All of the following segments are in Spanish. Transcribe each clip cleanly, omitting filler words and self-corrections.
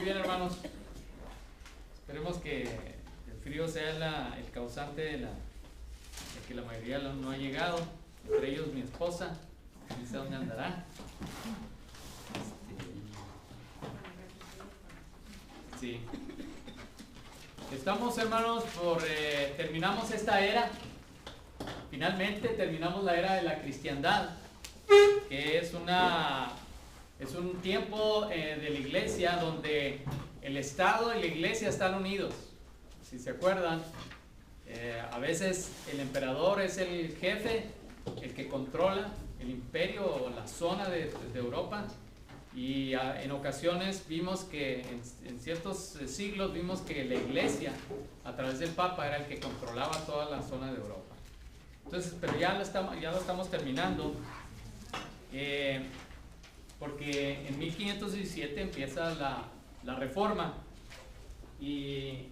Muy bien, hermanos. Esperemos que el frío sea el causante de que la mayoría no ha llegado. Entre ellos mi esposa. No sé dónde andará. Sí. Estamos, hermanos, terminamos esta era. Finalmente terminamos la era de la cristiandad, que es un tiempo de la iglesia donde el Estado y la iglesia están unidos. Si se acuerdan, a veces el emperador es el jefe, el que controla el imperio o la zona de Europa, y en ocasiones vimos que en ciertos siglos vimos que la iglesia a través del Papa era el que controlaba toda la zona de Europa. Entonces, pero ya lo estamos terminando, porque en 1517 empieza la Reforma, y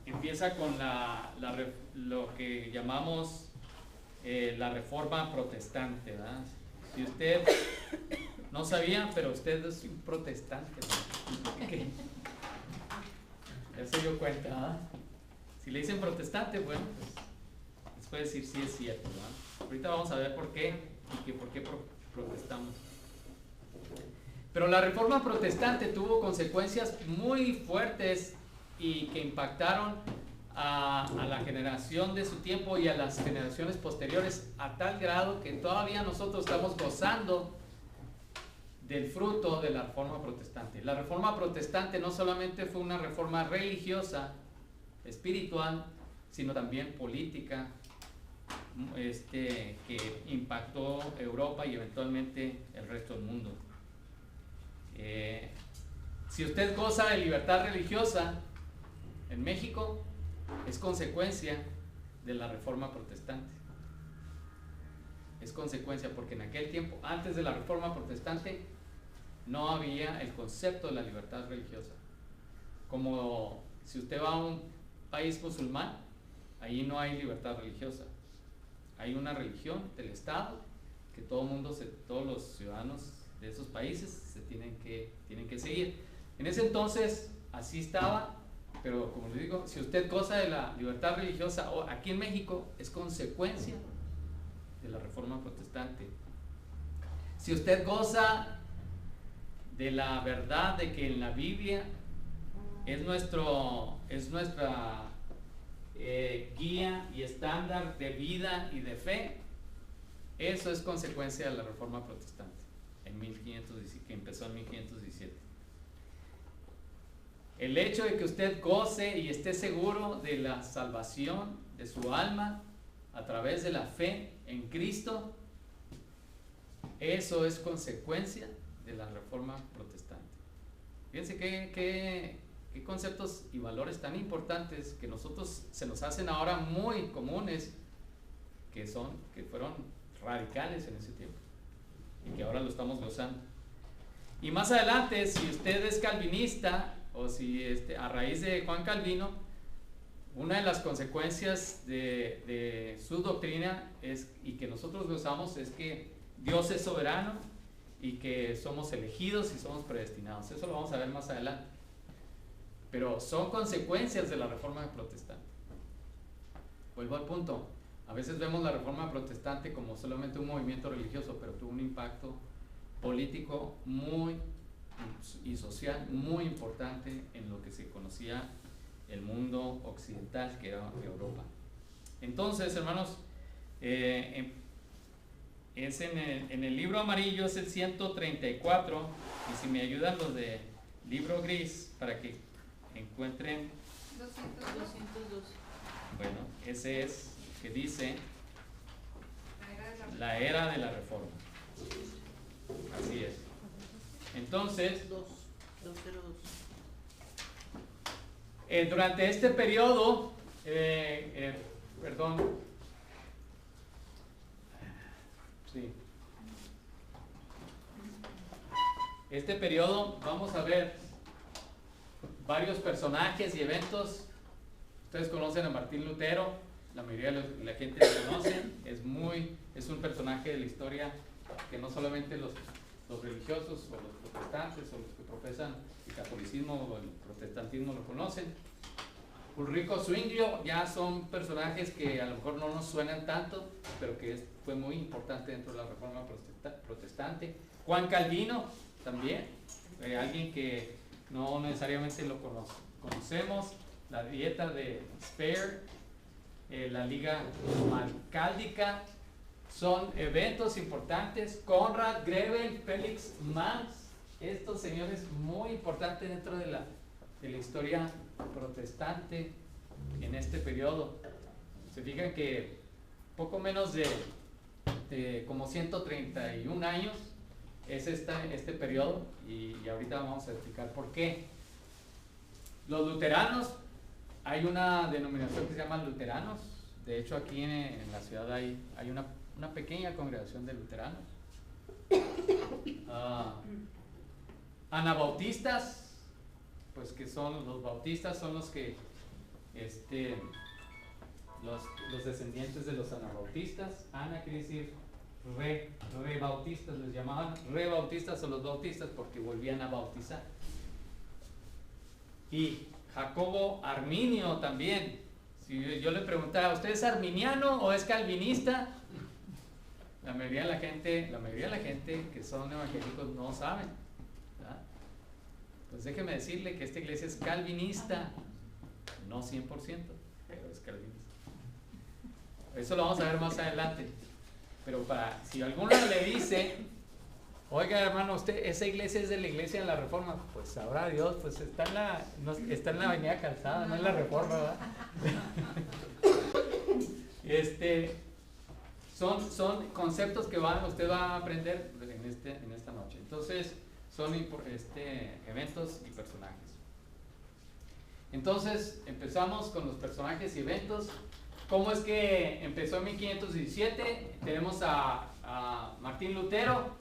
empieza con lo que llamamos la Reforma Protestante, ¿verdad? Si usted no sabía, pero usted es un protestante, ¿verdad? Ya se dio cuenta, ¿verdad? Si le dicen protestante, bueno, pues les puede decir sí es cierto, ¿verdad? Ahorita vamos a ver por qué y por qué protestamos. Pero la Reforma Protestante tuvo consecuencias muy fuertes y que impactaron a la generación de su tiempo y a las generaciones posteriores, a tal grado que todavía nosotros estamos gozando del fruto de la Reforma Protestante. La Reforma Protestante no solamente fue una reforma religiosa, espiritual, sino también política, que impactó Europa y eventualmente el resto del mundo. Si usted goza de libertad religiosa en México, es consecuencia de la Reforma Protestante. Es consecuencia porque en aquel tiempo, antes de la Reforma Protestante, no había el concepto de la libertad religiosa. Como si usted va a un país musulmán, ahí no hay libertad religiosa. Hay una religión del Estado que todos los ciudadanos de esos países tienen que seguir. En ese entonces así estaba, pero como les digo, si usted goza de la libertad religiosa aquí en México, es consecuencia de la Reforma Protestante. Si usted goza de la verdad de que en la Biblia es nuestra guía y estándar de vida y de fe, eso es consecuencia de la Reforma Protestante que empezó en 1517. El hecho de que usted goce y esté seguro de la salvación de su alma a través de la fe en Cristo, eso es consecuencia de la Reforma Protestante. Fíjense qué conceptos y valores tan importantes que nosotros se nos hacen ahora muy comunes, que fueron radicales en ese tiempo y que ahora lo estamos gozando. Y más adelante, si usted es calvinista o si a raíz de Juan Calvino, una de las consecuencias de su doctrina y que nosotros gozamos es que Dios es soberano y que somos elegidos y somos predestinados. Eso lo vamos a ver más adelante. Pero son consecuencias de la Reforma Protestante. Vuelvo al punto. A veces vemos la Reforma Protestante como solamente un movimiento religioso, pero tuvo un impacto político y social muy importante en lo que se conocía el mundo occidental, que era Europa. Entonces, hermanos, en el libro amarillo es el 134, y si me ayudan los de libro gris para que encuentren 202. Bueno, ese es que dice la era de la Reforma. Así es. Entonces, 202. Durante este periodo, este periodo vamos a ver varios personajes y eventos. Ustedes conocen a Martín Lutero, la mayoría de la gente lo conoce, es un personaje de la historia que no solamente los los religiosos o los protestantes o los que profesan el catolicismo o el protestantismo lo conocen. Ulrico Zwinglio ya son personajes que a lo mejor no nos suenan tanto, pero que fue muy importante dentro de la Reforma protestante. Juan Calvino también, alguien que no necesariamente lo conocemos, la dieta de Speer, la Liga Malcáldica, son eventos importantes. Conrad Grebel, Félix Manz, estos señores muy importantes dentro de la historia protestante en este periodo. Se fijan que poco menos de como 131 años es este periodo, y ahorita vamos a explicar por qué. Los luteranos, hay una denominación que se llama luteranos. De hecho, aquí en la ciudad hay una pequeña congregación de luteranos. Anabautistas, pues que son los bautistas, son los que los descendientes de los anabautistas. Ana quiere decir rebautistas, les llamaban rebautistas o los bautistas porque volvían a bautizar. Y Jacobo Arminio también. Si yo le preguntaba, ¿usted es arminiano o es calvinista? La mayoría de la gente que son evangélicos no saben, ¿verdad? Pues déjeme decirle que esta iglesia es calvinista, no 100%, pero es calvinista. Eso lo vamos a ver más adelante. Pero si alguno le dice, oiga hermano, esa iglesia es de la iglesia de la Reforma, pues sabrá Dios, pues está en la Avenida Calzada, no en la Reforma, ¿verdad? Son conceptos que usted va a aprender en esta noche. Entonces, son eventos y personajes. Entonces, empezamos con los personajes y eventos. ¿Cómo es que empezó en 1517? Tenemos a Martín Lutero,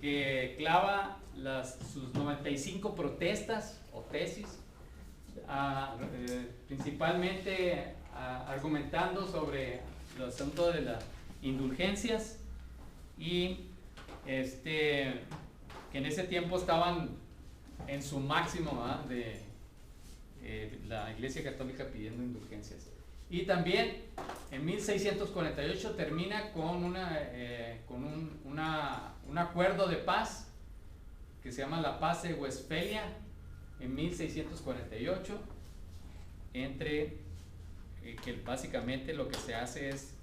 que clava sus 95 protestas o tesis, principalmente argumentando sobre el asunto de las indulgencias, y que en ese tiempo estaban en su máximo, de la Iglesia Católica pidiendo indulgencias. Y también en 1648 termina con un acuerdo de paz que se llama la Paz de Westfalia en 1648, que básicamente lo que se hace es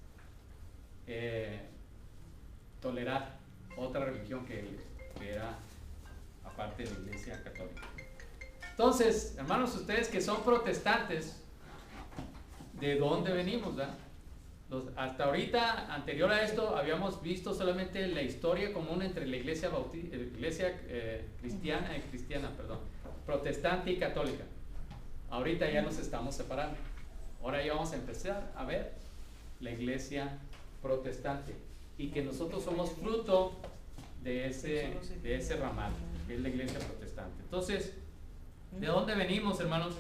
tolerar otra religión que era aparte de la Iglesia Católica. Entonces, hermanos, ustedes que son protestantes, ¿de dónde venimos? Hasta ahorita, anterior a esto, habíamos visto solamente la historia común entre la iglesia protestante y católica. Ahorita ya nos estamos separando. Ahora ya vamos a empezar a ver la iglesia protestante, y que nosotros somos fruto de ese ramal, que es la iglesia protestante. Entonces, ¿de dónde venimos, hermanos?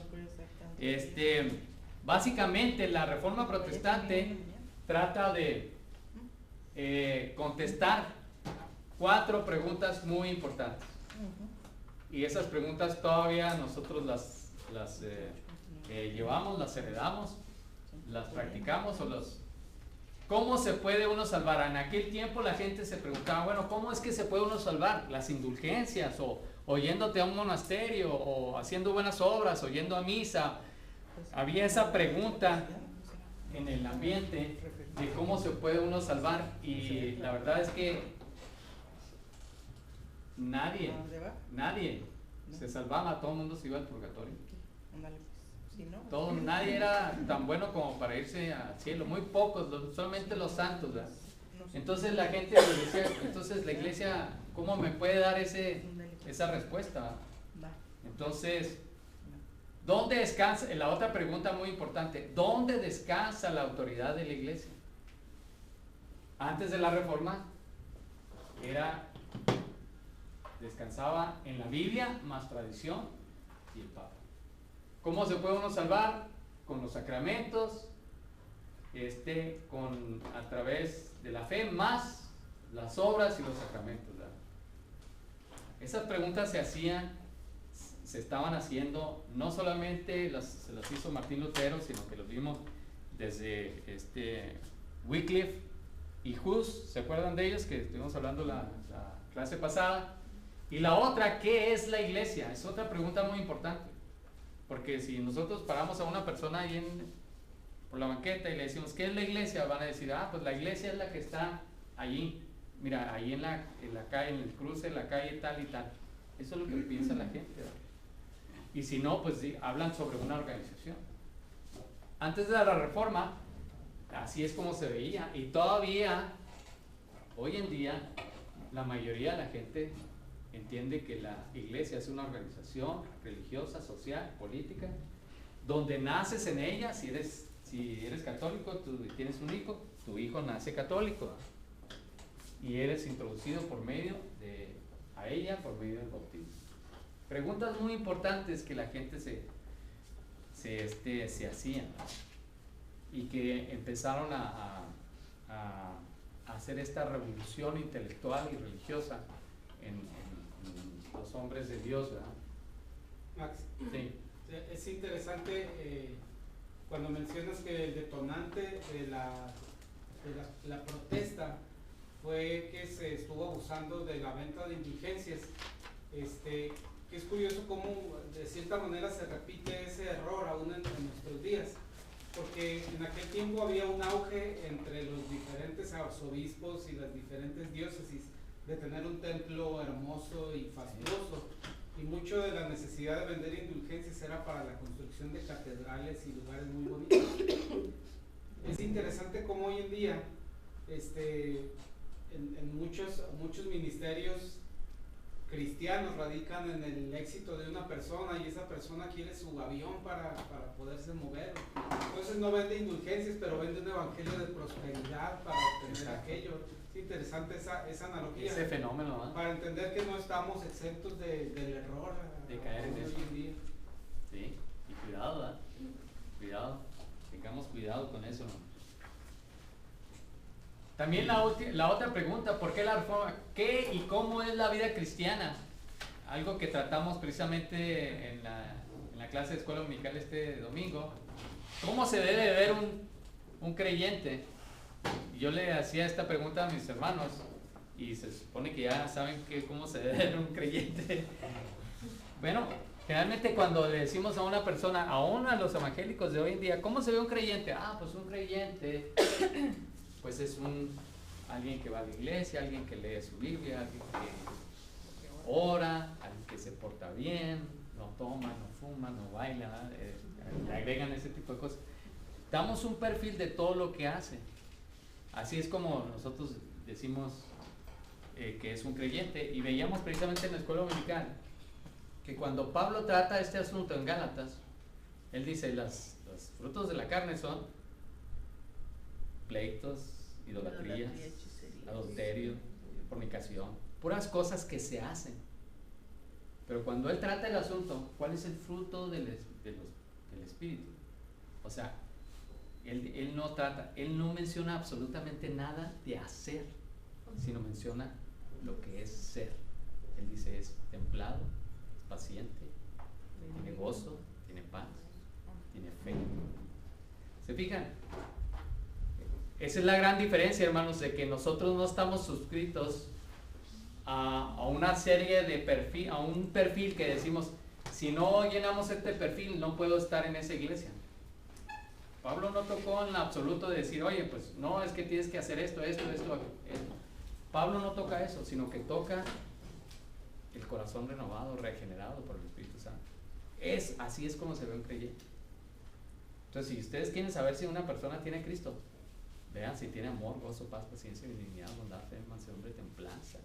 Básicamente la Reforma protestante trata de contestar 4 preguntas muy importantes, y esas preguntas todavía nosotros las llevamos, las heredamos, las practicamos ¿Cómo se puede uno salvar? En aquel tiempo la gente se preguntaba, bueno, ¿cómo es que se puede uno salvar? Las indulgencias, o yéndote a un monasterio, o haciendo buenas obras, o yendo a misa. Había esa pregunta en el ambiente de cómo se puede uno salvar, y la verdad es que nadie se salvaba, todo el mundo se iba al purgatorio. Nadie era tan bueno como para irse al cielo, muy pocos, solamente los santos, ¿verdad? Entonces la gente decía, entonces la iglesia, ¿cómo me puede dar esa respuesta? Entonces, ¿dónde descansa? La otra pregunta muy importante, ¿dónde descansa la autoridad de la iglesia? Antes de la Reforma descansaba en la Biblia más tradición y el Papa. ¿Cómo se puede uno salvar? Con los sacramentos, a través de la fe más las obras y los sacramentos, ¿verdad? esas preguntas se estaban haciendo, no solamente se las hizo Martín Lutero, sino que los vimos desde Wycliffe y Hus, ¿se acuerdan de ellos? Que estuvimos hablando la clase pasada. Y la otra, ¿qué es la iglesia? Es otra pregunta muy importante, porque si nosotros paramos a una persona ahí por la banqueta y le decimos, ¿qué es la iglesia? Van a decir, pues la iglesia es la que está allí, mira, ahí en la calle, en el cruce de la calle tal y tal. Eso es lo que piensa la gente, ¿verdad? Y si no, pues sí, hablan sobre una organización. Antes de la Reforma, así es como se veía, y todavía, hoy en día, la mayoría de la gente entiende que la iglesia es una organización religiosa, social, política, donde naces en ella. Si eres católico, tú tienes un hijo, tu hijo nace católico, y eres introducido a ella por medio del bautismo. Preguntas muy importantes que la gente se hacían, y que empezaron a hacer esta revolución intelectual y religiosa en los hombres de Dios, ¿verdad? Max, Sí. es interesante cuando mencionas que el detonante de la protesta fue que se estuvo abusando de la venta de indulgencias. Que es curioso cómo de cierta manera se repite ese error aún en nuestros días, porque en aquel tiempo había un auge entre los diferentes arzobispos y las diferentes diócesis de tener un templo hermoso y fastuoso, y mucho de la necesidad de vender indulgencias era para la construcción de catedrales y lugares muy bonitos. Es interesante cómo hoy en día en muchos ministerios cristianos radican en el éxito de una persona, y esa persona quiere su avión para poderse mover. Entonces no vende indulgencias, pero vende un evangelio de prosperidad para obtener Exacto. aquello. Es interesante esa analogía. Ese fenómeno, ¿eh? Para entender que no estamos exentos del error De caer en hoy eso. en día. Sí, y cuidado, ¿verdad? Cuidado, tengamos cuidado con eso, ¿no? También la otra pregunta, ¿por qué la Reforma? ¿Qué y cómo es la vida cristiana? Algo que tratamos precisamente en la clase de escuela dominical este domingo. ¿Cómo se debe ver un creyente? Yo le hacía esta pregunta a mis hermanos, y se supone que ya saben cómo se debe ver un creyente. Bueno, generalmente cuando le decimos a una persona, aún a los evangélicos de hoy en día, ¿cómo se ve un creyente? Pues un creyente pues es alguien que va a la iglesia, alguien que lee su Biblia, alguien que ora, alguien que se porta bien, no toma, no fuma, no baila, le agregan ese tipo de cosas. Damos un perfil de todo lo que hace. Así es como nosotros decimos que es un creyente, y veíamos precisamente en la escuela dominical que cuando Pablo trata este asunto en Gálatas, él dice, los frutos de la carne son pleitos, idolatrías, adulterio, fornicación, puras cosas que se hacen. Pero cuando él trata el asunto, ¿cuál es el fruto del Espíritu? O sea, él no menciona absolutamente nada de hacer, sino menciona lo que es ser. Él dice, es templado, es paciente, tiene gozo, tiene paz, tiene fe. ¿Se fijan? Esa es la gran diferencia, hermanos, de que nosotros no estamos suscritos a una serie de perfil, a un perfil que decimos, si no llenamos este perfil, no puedo estar en esa iglesia. Pablo no tocó en absoluto de decir, oye, pues no, es que tienes que hacer esto. Pablo no toca eso, sino que toca el corazón renovado, regenerado por el Espíritu Santo. Así es como se ve un creyente. Entonces, si ustedes quieren saber si una persona tiene a Cristo, vean si tiene amor, gozo, paz, paciencia, benignidad, bondad, fe, mansedumbre, templanza.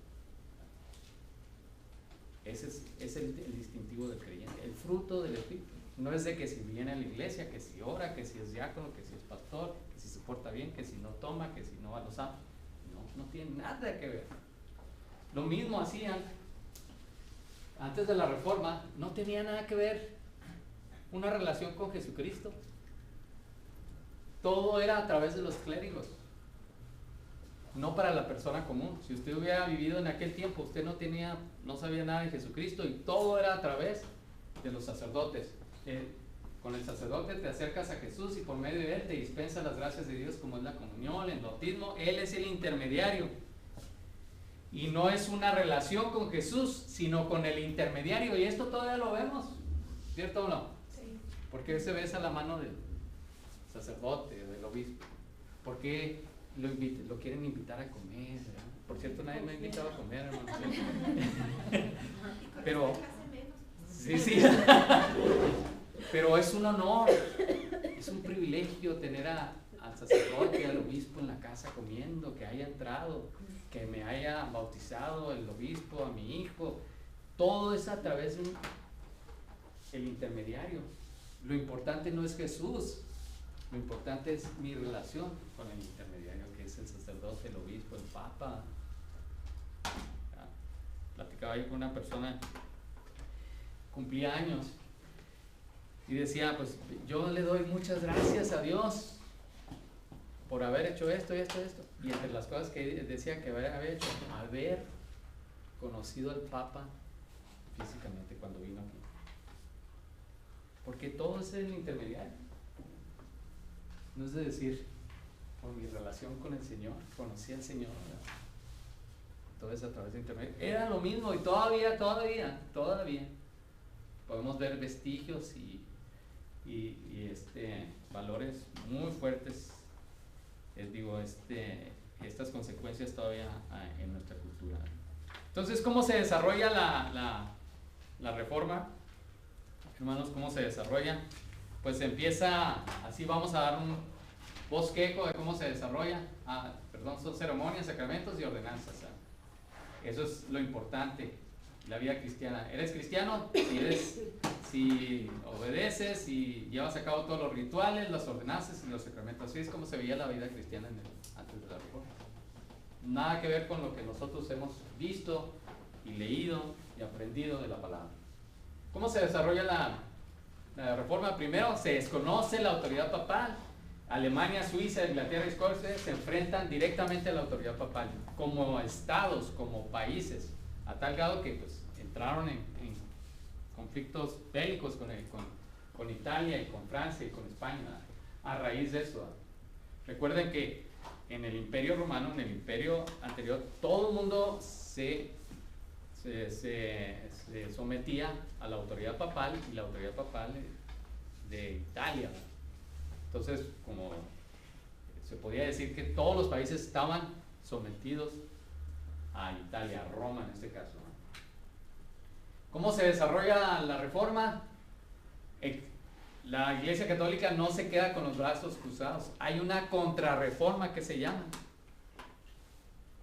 Ese es el distintivo del creyente, el fruto del Espíritu. No es de que si viene a la iglesia, que si ora, que si es diácono, que si es pastor, que si se porta bien, que si no toma, que si no va a los santos. No tiene nada que ver. Lo mismo hacían antes de la Reforma, no tenía nada que ver una relación con Jesucristo. Todo era a través de los clérigos. no para la persona común. Si usted hubiera vivido en aquel tiempo, usted no sabía nada de Jesucristo y todo era a través de los sacerdotes. Con el sacerdote te acercas a Jesús y por medio de él te dispensa las gracias de Dios, como es la comunión, el bautismo. Él es el intermediario. Y no es una relación con Jesús, sino con el intermediario. Y esto todavía lo vemos, ¿cierto o no? Sí. ¿Por qué se besa la mano del sacerdote, del obispo? ¿Por qué lo quieren invitar a comer? ¿Verdad? Por cierto, nadie me ha invitado a comer, hermano. Pero, sí. Pero es un honor, es un privilegio tener al sacerdote, al obispo en la casa comiendo, que haya entrado, que me haya bautizado el obispo, a mi hijo. Todo es a través de el intermediario. Lo importante no es Jesús, lo importante es mi relación con el intermediario, que es el sacerdote, el obispo, el papa. Platicaba yo con una persona, cumplía años, y decía, pues yo le doy muchas gracias a Dios por haber hecho esto y esto y esto. Y entre las cosas que decía que había hecho, haber conocido al Papa físicamente cuando vino aquí. Porque todo es el intermediario. No es de decir, por mi relación con el Señor, conocí al Señor, ¿verdad? Todo es a través de internet. Era lo mismo y todavía podemos ver vestigios y valores muy fuertes, estas consecuencias todavía en nuestra cultura. Entonces, ¿cómo se desarrolla la reforma? Hermanos, ¿cómo se desarrolla? Pues empieza, así vamos a dar un bosquejo de cómo se desarrolla. Son ceremonias, sacramentos y ordenanzas. Eso es lo importante, la vida cristiana. ¿Eres cristiano? Si obedeces y llevas a cabo todos los rituales, las ordenanzas y los sacramentos. Así es como se veía la vida cristiana antes de la reforma. Nada que ver con lo que nosotros hemos visto y leído y aprendido de la palabra. ¿Cómo se desarrolla la reforma? Primero, se desconoce la autoridad papal. Alemania, Suiza, Inglaterra y Escocia se enfrentan directamente a la autoridad papal, como estados, como países, a tal grado que pues, entraron en conflictos bélicos con Italia y con Francia y con España a raíz de eso. Recuerden que en el Imperio Romano, en el imperio anterior, todo el mundo se sometía a la autoridad papal y la autoridad papal de Italia. Entonces, como se podía decir que todos los países estaban sometidos a Italia, a Roma en este caso, ¿no? ¿Cómo se desarrolla la reforma? La Iglesia Católica no se queda con los brazos cruzados. Hay una contrarreforma que se llama.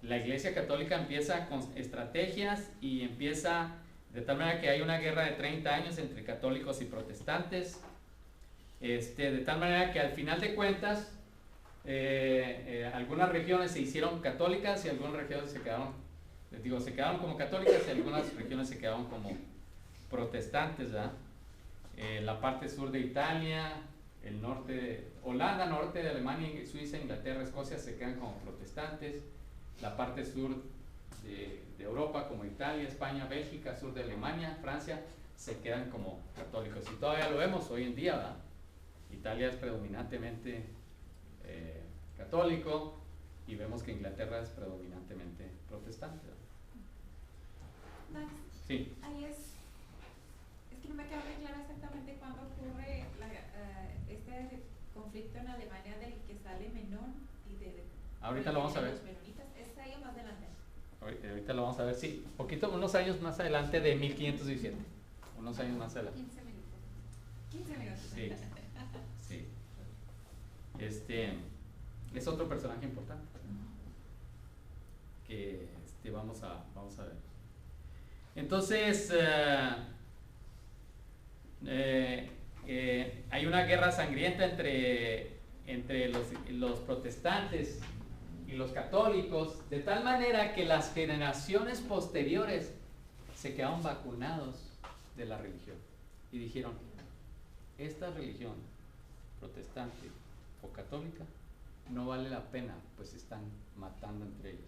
La Iglesia Católica empieza con estrategias y empieza de tal manera que hay una guerra de 30 años entre católicos y protestantes. De tal manera que al final de cuentas algunas regiones se hicieron católicas y algunas regiones se quedaron como católicas y algunas regiones se quedaron como protestantes, ¿verdad? La parte sur de Italia, el norte, Holanda, norte de Alemania, Suiza, Inglaterra, Escocia se quedan como protestantes. La parte sur de Europa, como Italia, España, Bélgica, sur de Alemania, Francia, se quedan como católicos. Y todavía lo vemos hoy en día, ¿verdad? Italia es predominantemente católico y vemos que Inglaterra es predominantemente protestante. Max, Sí. ahí es que no me queda muy claro exactamente cuándo ocurre este conflicto en Alemania del que sale Menón y Ahorita lo vamos a ver. Los menonitas. ¿Es ahí o más adelante? Ahorita lo vamos a ver, sí. Unos años más adelante de 1517. Unos años más adelante. 15 minutos. 15 minutos. Sí. Sí. Es otro personaje importante que vamos a ver. Entonces, hay una guerra sangrienta entre los protestantes y los católicos, de tal manera que las generaciones posteriores se quedaron vacunados de la religión y dijeron: esta religión protestante o católica no vale la pena, pues se están matando entre ellos.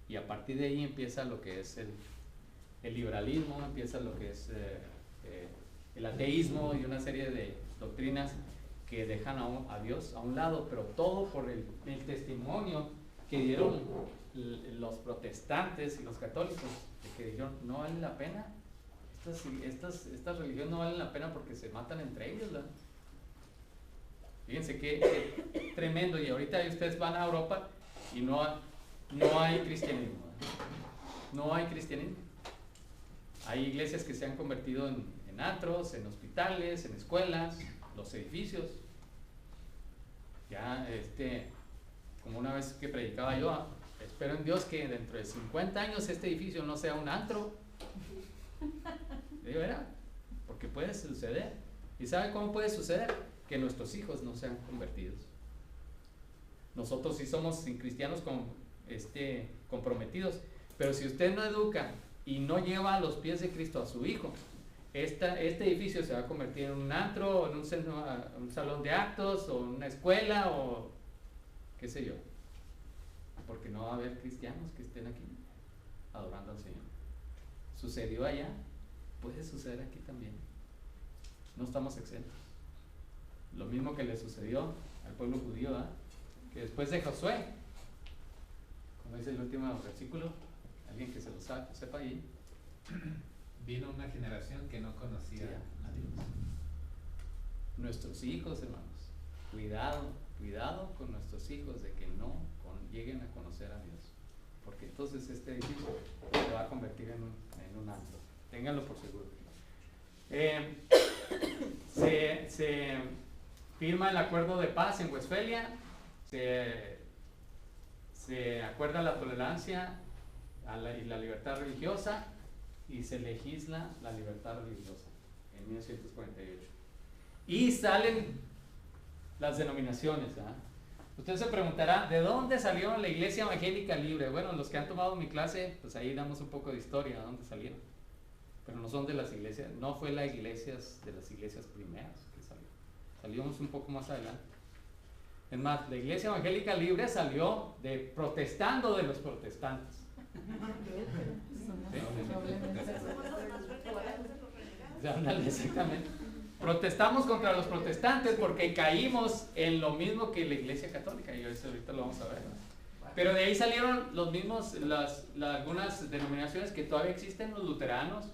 Y a partir de ahí empieza lo que es el liberalismo, empieza lo que es el ateísmo y una serie de doctrinas que dejan a Dios a un lado, pero todo por el testimonio que dieron los protestantes y los católicos, de que dijeron, no vale la pena, estas religiones no valen la pena porque se matan entre ellos, ¿verdad? Fíjense qué tremendo. Y ahorita ustedes van a Europa y no hay cristianismo, ¿verdad? No hay cristianismo. Hay iglesias que se han convertido en antros, en hospitales, en escuelas, los edificios. Ya, como una vez que predicaba yo, espero en Dios que dentro de 50 años este edificio no sea un antro. De verdad, porque puede suceder. ¿Y sabe cómo puede suceder? Que nuestros hijos no sean convertidos. Nosotros sí somos cristianos comprometidos, pero si usted no educa y no lleva a los pies de Cristo a su hijo, este edificio se va a convertir en un antro, o en un salón de actos, o en una escuela, o qué sé yo, porque no va a haber cristianos que estén aquí adorando al Señor. Sucedió allá, puede suceder aquí también. No estamos exentos. Lo mismo que le sucedió al pueblo judío, ¿verdad? Que después de Josué, como dice el último versículo, alguien que se lo sepa ahí, vino una generación que no conocía a Dios. Nuestros hijos, hermanos, cuidado con nuestros hijos de que no lleguen a conocer a Dios, porque entonces este edificio se va a convertir en un antro. Ténganlo por seguro. Se firma el acuerdo de paz en Westfalia, se acuerda la tolerancia y la libertad religiosa, y se legisla la libertad religiosa en 1948. Y salen las denominaciones, ¿verdad? Usted se preguntará, ¿de dónde salió la Iglesia Evangélica Libre? Bueno, los que han tomado mi clase, pues ahí damos un poco de historia, ¿de dónde salieron? Pero no son de las iglesias, no fue de las iglesias primeras que salió. Salimos un poco más adelante. Es más, la Iglesia Evangélica Libre salió protestando de los protestantes. Exactamente. Protestamos contra los protestantes porque caímos en lo mismo que la Iglesia Católica, y eso ahorita lo vamos a ver, ¿no? Pero de ahí salieron los mismos, algunas denominaciones que todavía existen: los luteranos,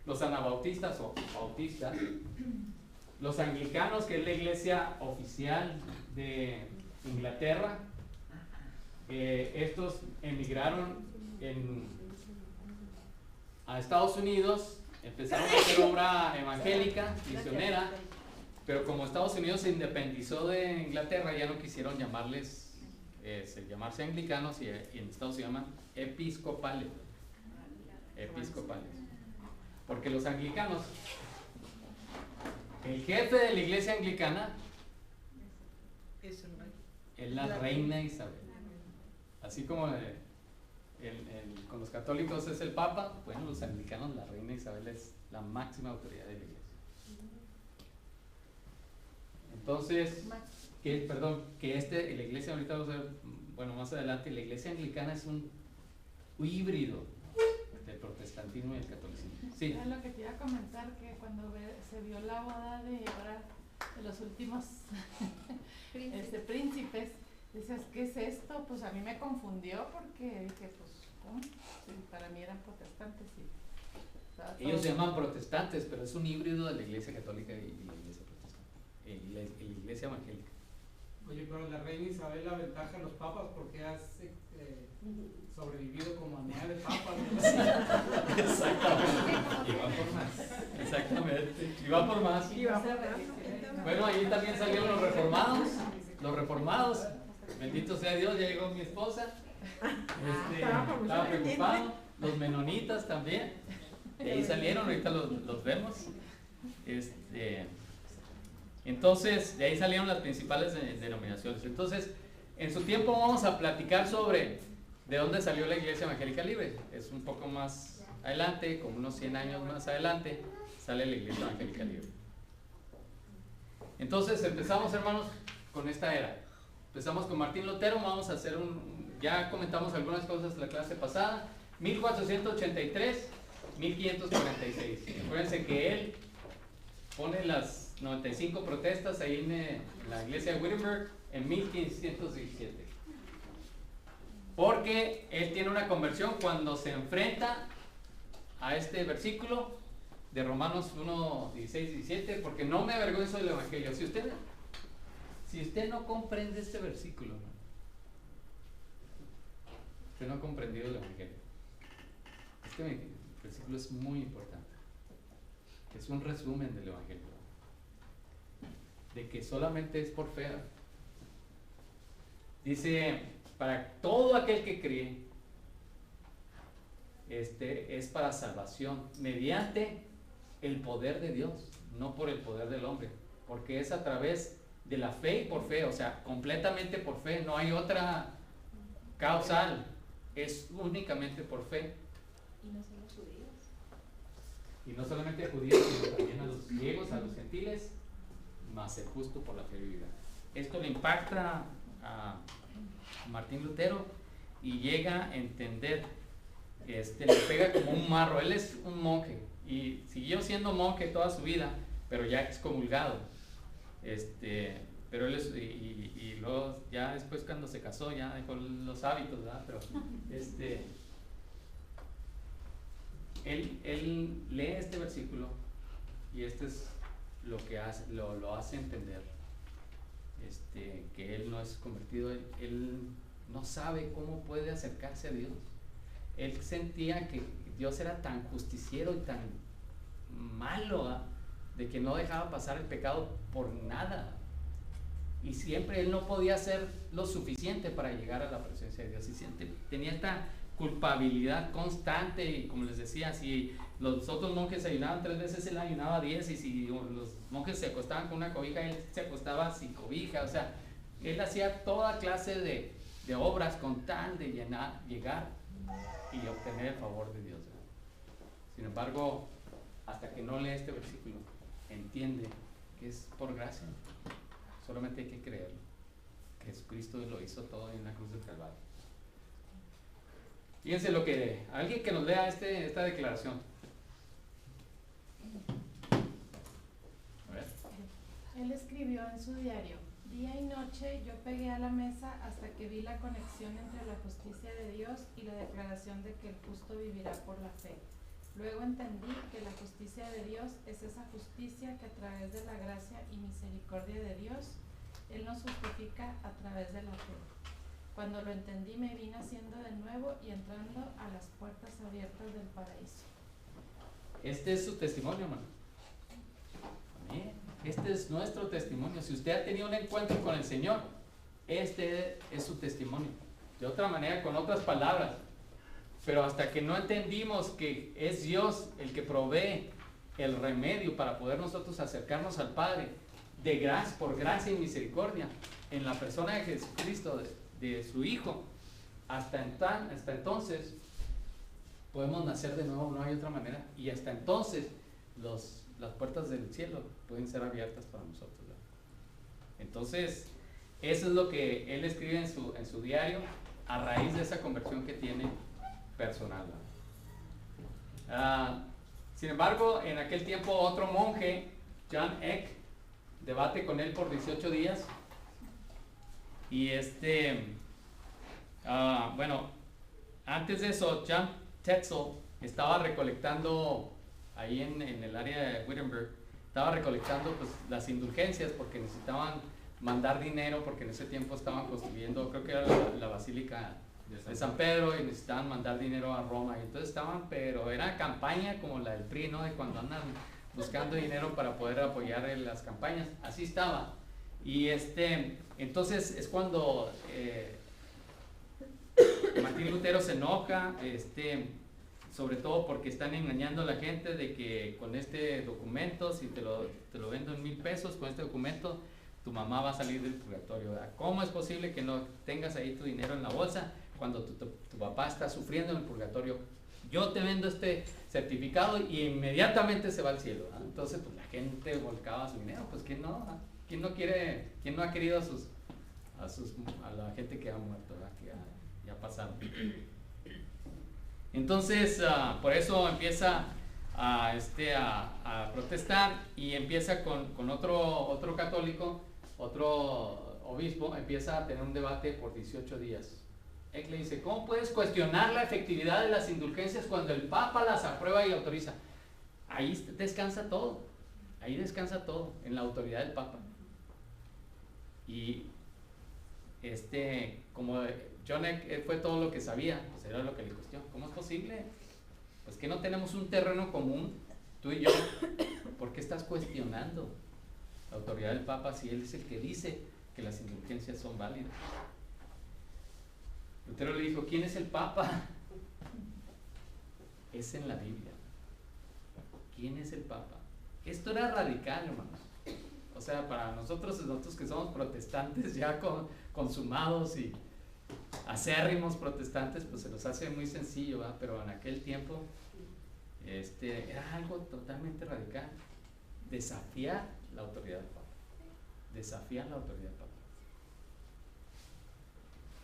los anabautistas o bautistas, los anglicanos, que es la iglesia oficial de Inglaterra. Estos emigraron a Estados Unidos, empezaron a hacer obra evangélica, misionera, pero como Estados Unidos se independizó de Inglaterra, ya no quisieron llamarse anglicanos, y en Estados se llaman episcopales. Porque los anglicanos, el jefe de la iglesia anglicana es la reina Isabel. Así como con los católicos es el papa, bueno, los anglicanos, la reina Isabel es la máxima autoridad de la iglesia. Entonces, la iglesia, ahorita vamos a ver, bueno, más adelante, la iglesia anglicana es un híbrido del protestantismo y el catolicismo. Sí. Es lo que te iba a comentar, que cuando se vio la boda de los últimos príncipes, dices, ¿qué es esto? Pues a mí me confundió, porque dije, pues, ¿cómo? Sí, para mí eran protestantes. Ellos se llaman protestantes, pero es un híbrido de la iglesia católica y la iglesia protestante, la iglesia evangélica. Oye, pero la reina Isabel aventaja a los papas porque has sobrevivido como a 9 papas, ¿no? Exactamente. Y va por más. Exactamente. Y va por más. Bueno, ahí también salieron los reformados. Los reformados. Bendito sea Dios, ya llegó mi esposa. Estaba preocupado. Los menonitas también. De ahí salieron, ahorita los vemos. Entonces, de ahí salieron las principales denominaciones. Entonces, en su tiempo vamos a platicar sobre de dónde salió la Iglesia Evangélica Libre. Es un poco más adelante, como unos 100 años más adelante, sale la Iglesia Evangélica Libre. Entonces, empezamos, hermanos, con esta era. Empezamos con Martín Lutero, vamos a hacer ya comentamos algunas cosas la clase pasada. 1483, 1546. Acuérdense que él pone las 95 protestas ahí en la iglesia de Wittenberg en 1517. Porque él tiene una conversión cuando se enfrenta a este versículo de Romanos 1, 16, 17, porque no me avergüenzo del Evangelio. Si usted no comprende este versículo, usted no ha comprendido el Evangelio. Este versículo es muy importante. Es un resumen del Evangelio. De que solamente es por fe. Dice, para todo aquel que cree, es para salvación, mediante el poder de Dios, no por el poder del hombre, porque es a través de la fe y por fe, o sea, completamente por fe, no hay otra causal, es únicamente por fe. Y no solo judíos. Y no solamente a judíos, sino también a los griegos, a los gentiles, más el justo por la fe vivirá. Esto le impacta a Martín Lutero y llega a entender, le pega como un marro. Él es un monje y siguió siendo monje toda su vida, pero ya excomulgado. Pero él y luego ya después cuando se casó ya dejó los hábitos, ¿verdad? Pero él lee este versículo y este es lo que lo hace entender que él no es convertido, él no sabe cómo puede acercarse a Dios. Él sentía que Dios era tan justiciero y tan malo, ¿verdad? De que no dejaba pasar el pecado por nada, y siempre él no podía hacer lo suficiente para llegar a la presencia de Dios, y tenía esta culpabilidad constante. Y como les decía, si los otros monjes ayunaban 3 veces, él ayunaba 10, y si los monjes se acostaban con una cobija, él se acostaba sin cobija. O sea, él hacía toda clase de obras con tal de llegar y obtener el favor de Dios, ¿verdad? Sin embargo, hasta que no lee este versículo, entiende que es por gracia, solamente hay que creerlo. Jesucristo lo hizo todo en la cruz del Calvario. Fíjense lo que alguien que nos lea esta declaración. A ver. Él escribió en su diario: día y noche yo pegué a la mesa hasta que vi la conexión entre la justicia de Dios y la declaración de que el justo vivirá por la fe. Luego entendí que la justicia de Dios es esa justicia que a través de la gracia y misericordia de Dios, Él nos justifica a través de la fe. Cuando lo entendí, me vi naciendo de nuevo y entrando a las puertas abiertas del paraíso. Este es su testimonio, hermano. Amén. Este es nuestro testimonio. Si usted ha tenido un encuentro con el Señor, este es su testimonio. De otra manera, con otras palabras. Pero hasta que no entendimos que es Dios el que provee el remedio para poder nosotros acercarnos al Padre de gracia, por gracia y misericordia, en la persona de Jesucristo, de su Hijo, hasta entonces podemos nacer de nuevo, no hay otra manera. Y hasta entonces las puertas del cielo pueden ser abiertas para nosotros, ¿verdad? Entonces, eso es lo que él escribe en su diario a raíz de esa conversión que tiene personal. Sin embargo, en aquel tiempo otro monje, John Eck, debate con él por 18 días. Y bueno, antes de eso, John Tetzel estaba recolectando ahí en el área de Wittenberg, estaba recolectando pues las indulgencias porque necesitaban mandar dinero, porque en ese tiempo estaban construyendo, creo que era la basílica de San Pedro, y necesitaban mandar dinero a Roma, y entonces pero era campaña como la del PRI, ¿no? De cuando andan buscando dinero para poder apoyar en las campañas, así estaba. Y entonces es cuando Martín Lutero se enoja, sobre todo porque están engañando a la gente de que con este documento, si te lo vendo en 1,000 pesos, con este documento tu mamá va a salir del purgatorio, ¿verdad? ¿Cómo es posible que no tengas ahí tu dinero en la bolsa cuando tu papá está sufriendo en el purgatorio? Yo te vendo este certificado y inmediatamente se va al cielo, ¿verdad? Entonces pues la gente volcaba su dinero, pues ¿quién no ha querido a a la gente que ha muerto, ¿verdad? Que ya pasaron. Entonces, por eso empieza a protestar, y empieza con otro católico, otro obispo, empieza a tener un debate por 18 días. Él le dice: ¿cómo puedes cuestionar la efectividad de las indulgencias cuando el Papa las aprueba y autoriza? Ahí descansa todo, en la autoridad del Papa. Y como John Eck fue todo lo que sabía, pues era lo que le cuestionó. ¿Cómo es posible? Pues que no tenemos un terreno común, tú y yo. ¿Por qué estás cuestionando la autoridad del Papa si él es el que dice que las indulgencias son válidas? Lutero le dijo: ¿quién es el Papa? Es en la Biblia. ¿Quién es el Papa? Esto era radical, hermanos. O sea, para nosotros que somos protestantes ya consumados y acérrimos protestantes, pues se nos hace muy sencillo, ¿verdad? Pero en aquel tiempo era algo totalmente radical. Desafiar la autoridad del Papa. Desafiar la autoridad del Papa.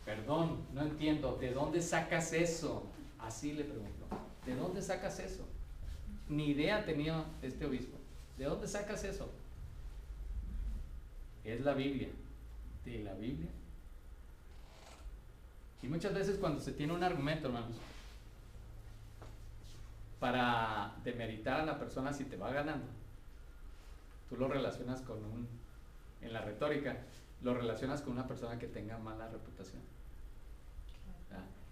Perdón, no entiendo, ¿de dónde sacas eso? Así le preguntó, ¿de dónde sacas eso? Ni idea tenía este obispo. ¿De dónde sacas eso? Es la Biblia. ¿De la Biblia? Y muchas veces cuando se tiene un argumento, hermanos, para demeritar a la persona si te va ganando, tú lo relacionas en la retórica, lo relacionas con una persona que tenga mala reputación.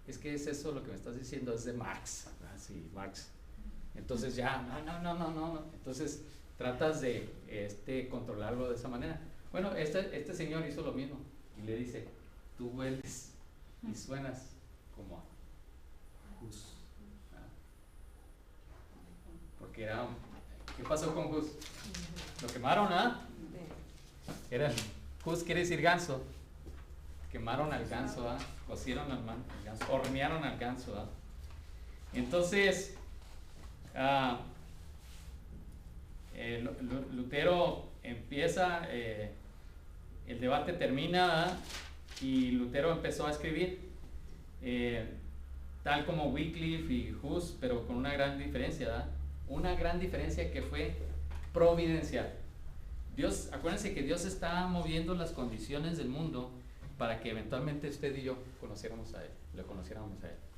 Es que es eso lo que me estás diciendo, es de Marx. Sí, Marx. Entonces ya, no. Entonces tratas de controlarlo de esa manera. Bueno, este señor hizo lo mismo y le dice: tú hueles y suenas como a Hus. Porque ¿qué pasó con Hus? Lo quemaron, Hus quiere decir ganso. Quemaron al ganso, cocieron al ganso, hornearon al ganso. Entonces, Lutero empieza, el debate termina, y Lutero empezó a escribir, tal como Wycliffe y Hus, pero con una gran diferencia, una gran diferencia que fue providencial. Dios, acuérdense que Dios está moviendo las condiciones del mundo para que eventualmente usted y yo lo conociéramos a él,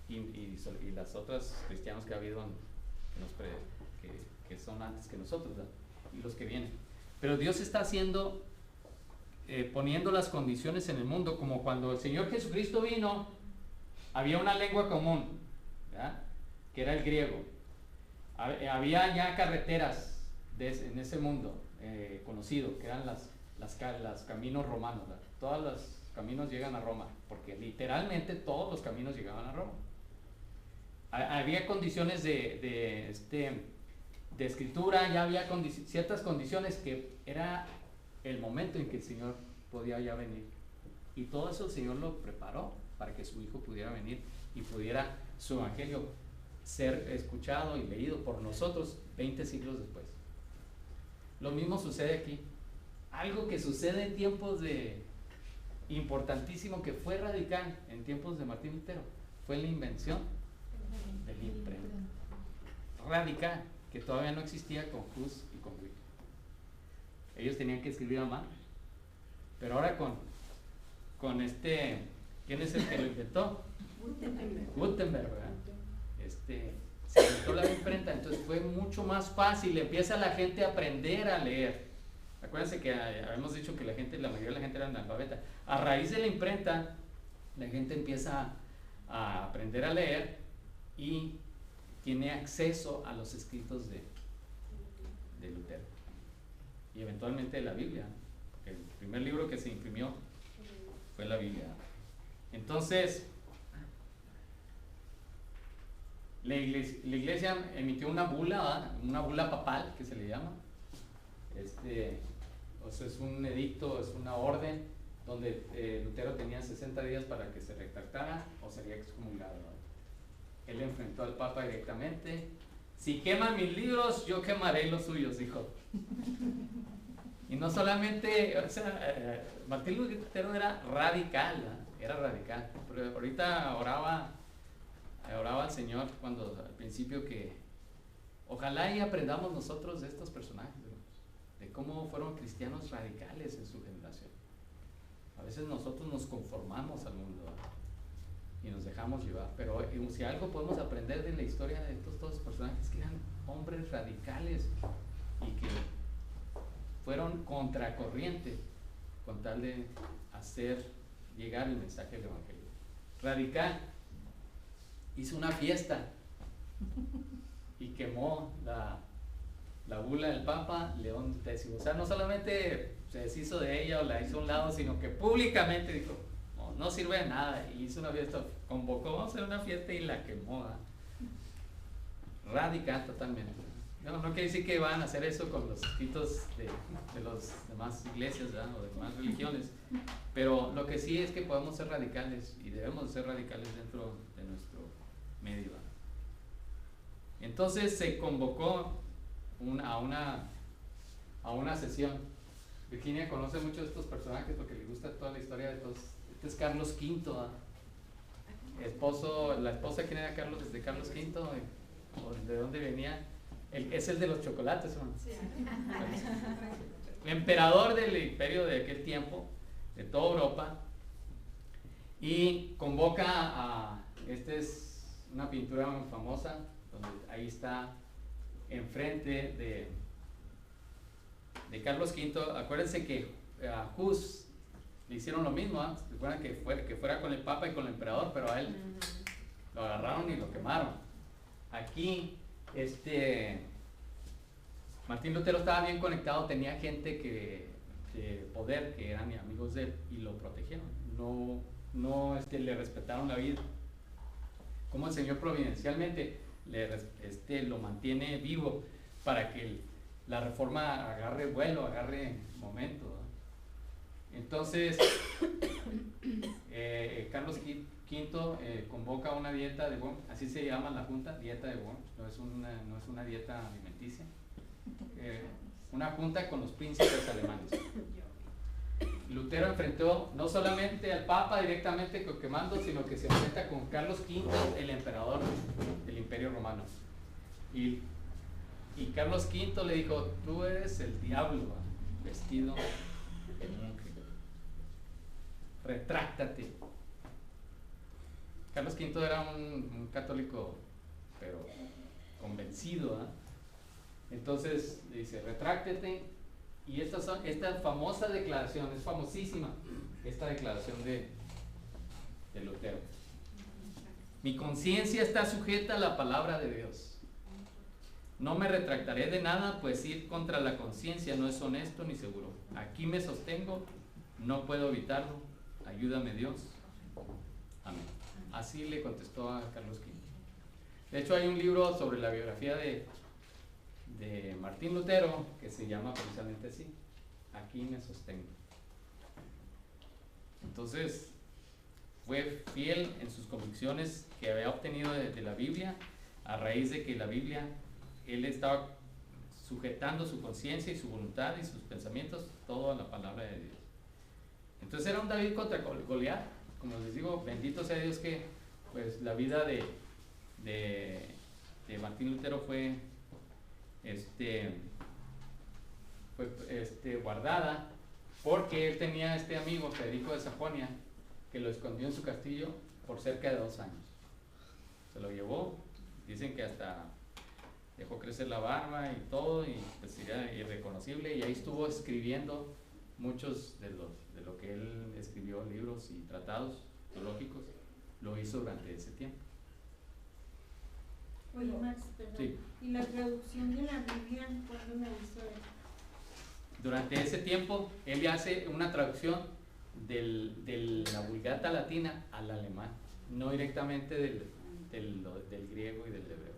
y las otras cristianos que ha habido que son antes que nosotros, ¿verdad? Y los que vienen. Pero Dios está haciendo, poniendo las condiciones en el mundo, como cuando el Señor Jesucristo vino, había una lengua común, ¿verdad? Que era el griego. Había ya carreteras en ese mundo conocido, que eran las caminos romanos, ¿verdad? Todos los caminos llegan a Roma, porque literalmente todos los caminos llegaban a Roma. Había condiciones de escritura, ya había ciertas condiciones que era el momento en que el Señor podía ya venir. Y todo eso el Señor lo preparó para que su Hijo pudiera venir y pudiera su evangelio ser escuchado y leído por nosotros 20 siglos después. Lo mismo sucede aquí. Algo que sucede en tiempos importantísimo, que fue radical en tiempos de Martín Lutero, fue la invención del imprenta. Radical, que todavía no existía con Hus y con Wycliffe. Ellos tenían que escribir a mano. Pero ahora ¿quién es el que lo inventó? Gutenberg, ¿verdad? Se inventó la imprenta, entonces fue mucho más fácil, empieza la gente a aprender a leer. Acuérdense que habíamos dicho que la mayoría de la gente era analfabeta. A raíz de la imprenta, la gente empieza a aprender a leer y tiene acceso a los escritos de Lutero y eventualmente de la Biblia, porque el primer libro que se imprimió fue la Biblia. Entonces, la iglesia emitió una bula, una bula papal que se le llama. O sea, es un edicto, es una orden donde Lutero tenía 60 días para que se retractara o sería excomulgado, ¿no? Él enfrentó al Papa directamente: si queman mis libros, yo quemaré los suyos, dijo. Y no solamente, o sea, Martín Lutero era radical, ¿eh? Era radical. Pero ahorita oraba al Señor cuando al principio que ojalá y aprendamos nosotros de estos personajes, de cómo fueron cristianos radicales en su generación. A veces nosotros nos conformamos al mundo, ¿eh? Y nos dejamos llevar, pero si algo podemos aprender de la historia de estos dos personajes, que eran hombres radicales y que fueron contracorriente con tal de hacer llegar el mensaje del Evangelio. Radical. Hizo una fiesta y quemó la bula del Papa León X. O sea, no solamente se deshizo de ella o la hizo a un lado, sino que públicamente dijo, no sirve de nada, y hizo una fiesta, convocó, vamos a hacer una fiesta y la quemó. Radical totalmente. No quiere decir que van a hacer eso con los escritos de las demás iglesias, ¿verdad? O de demás religiones, pero lo que sí es que podemos ser radicales y debemos ser radicales dentro de nuestro medio, ¿verdad? Entonces se convocó a una sesión. Virginia conoce mucho de estos personajes porque le gusta toda la historia de todos. Este es Carlos V, ¿verdad? La esposa, ¿quién era Carlos? Desde Carlos V, ¿o de dónde venía? Es el de los chocolates, hermano. Sí. Emperador del imperio de aquel tiempo, de toda Europa, y convoca esta es una pintura muy famosa, donde ahí está enfrente de Carlos V. Acuérdense que a Hus le hicieron lo mismo, ¿eh? Recuerdan que fuera con el Papa y con el emperador, pero a él lo agarraron y lo quemaron. Aquí Martín Lutero estaba bien conectado, tenía gente de poder que eran amigos de él y lo protegieron, no le respetaron la vida. Como el Señor providencialmente lo mantiene vivo para que la reforma agarre vuelo, agarre momento, ¿no? Entonces Carlos V convoca una dieta de Worms, así se llama la junta, dieta de Worms, no es una dieta alimenticia, una junta con los príncipes alemanes. Lutero enfrentó no solamente al Papa directamente quemando, sino que se enfrenta con Carlos V, el emperador del Imperio Romano. Y Carlos V le dijo, tú eres el diablo vestido de monje. Retráctate. Carlos V era un católico, pero convencido, ¿eh? Entonces le dice, retráctate. Y esta famosa declaración, es famosísima, esta declaración de Lutero. Mi conciencia está sujeta a la palabra de Dios. No me retractaré de nada, pues ir contra la conciencia no es honesto ni seguro. Aquí me sostengo, no puedo evitarlo. Ayúdame Dios. Amén. Así le contestó a Carlos V. De hecho, hay un libro sobre la biografía de Martín Lutero que se llama precisamente así, Aquí me sostengo. Entonces fue fiel en sus convicciones que había obtenido de la Biblia, a raíz de que la Biblia, él estaba sujetando su conciencia y su voluntad y sus pensamientos todo a la palabra de Dios. Entonces era un David contra Goliat. Como les digo, bendito sea Dios que pues la vida de Martín Lutero fue guardada, porque él tenía este amigo Federico de Sajonia que lo escondió en su castillo por cerca de 2 años. Se lo llevó, dicen que hasta dejó crecer la barba y todo, y pues era irreconocible, y ahí estuvo escribiendo muchos de lo que él escribió, libros y tratados teológicos, lo hizo durante ese tiempo. Oye, Max, perdón. Sí. ¿Y la traducción de la Biblia cuándo la hizo él? Durante ese tiempo, él hace una traducción de la Vulgata latina al alemán, no directamente del griego y del hebreo.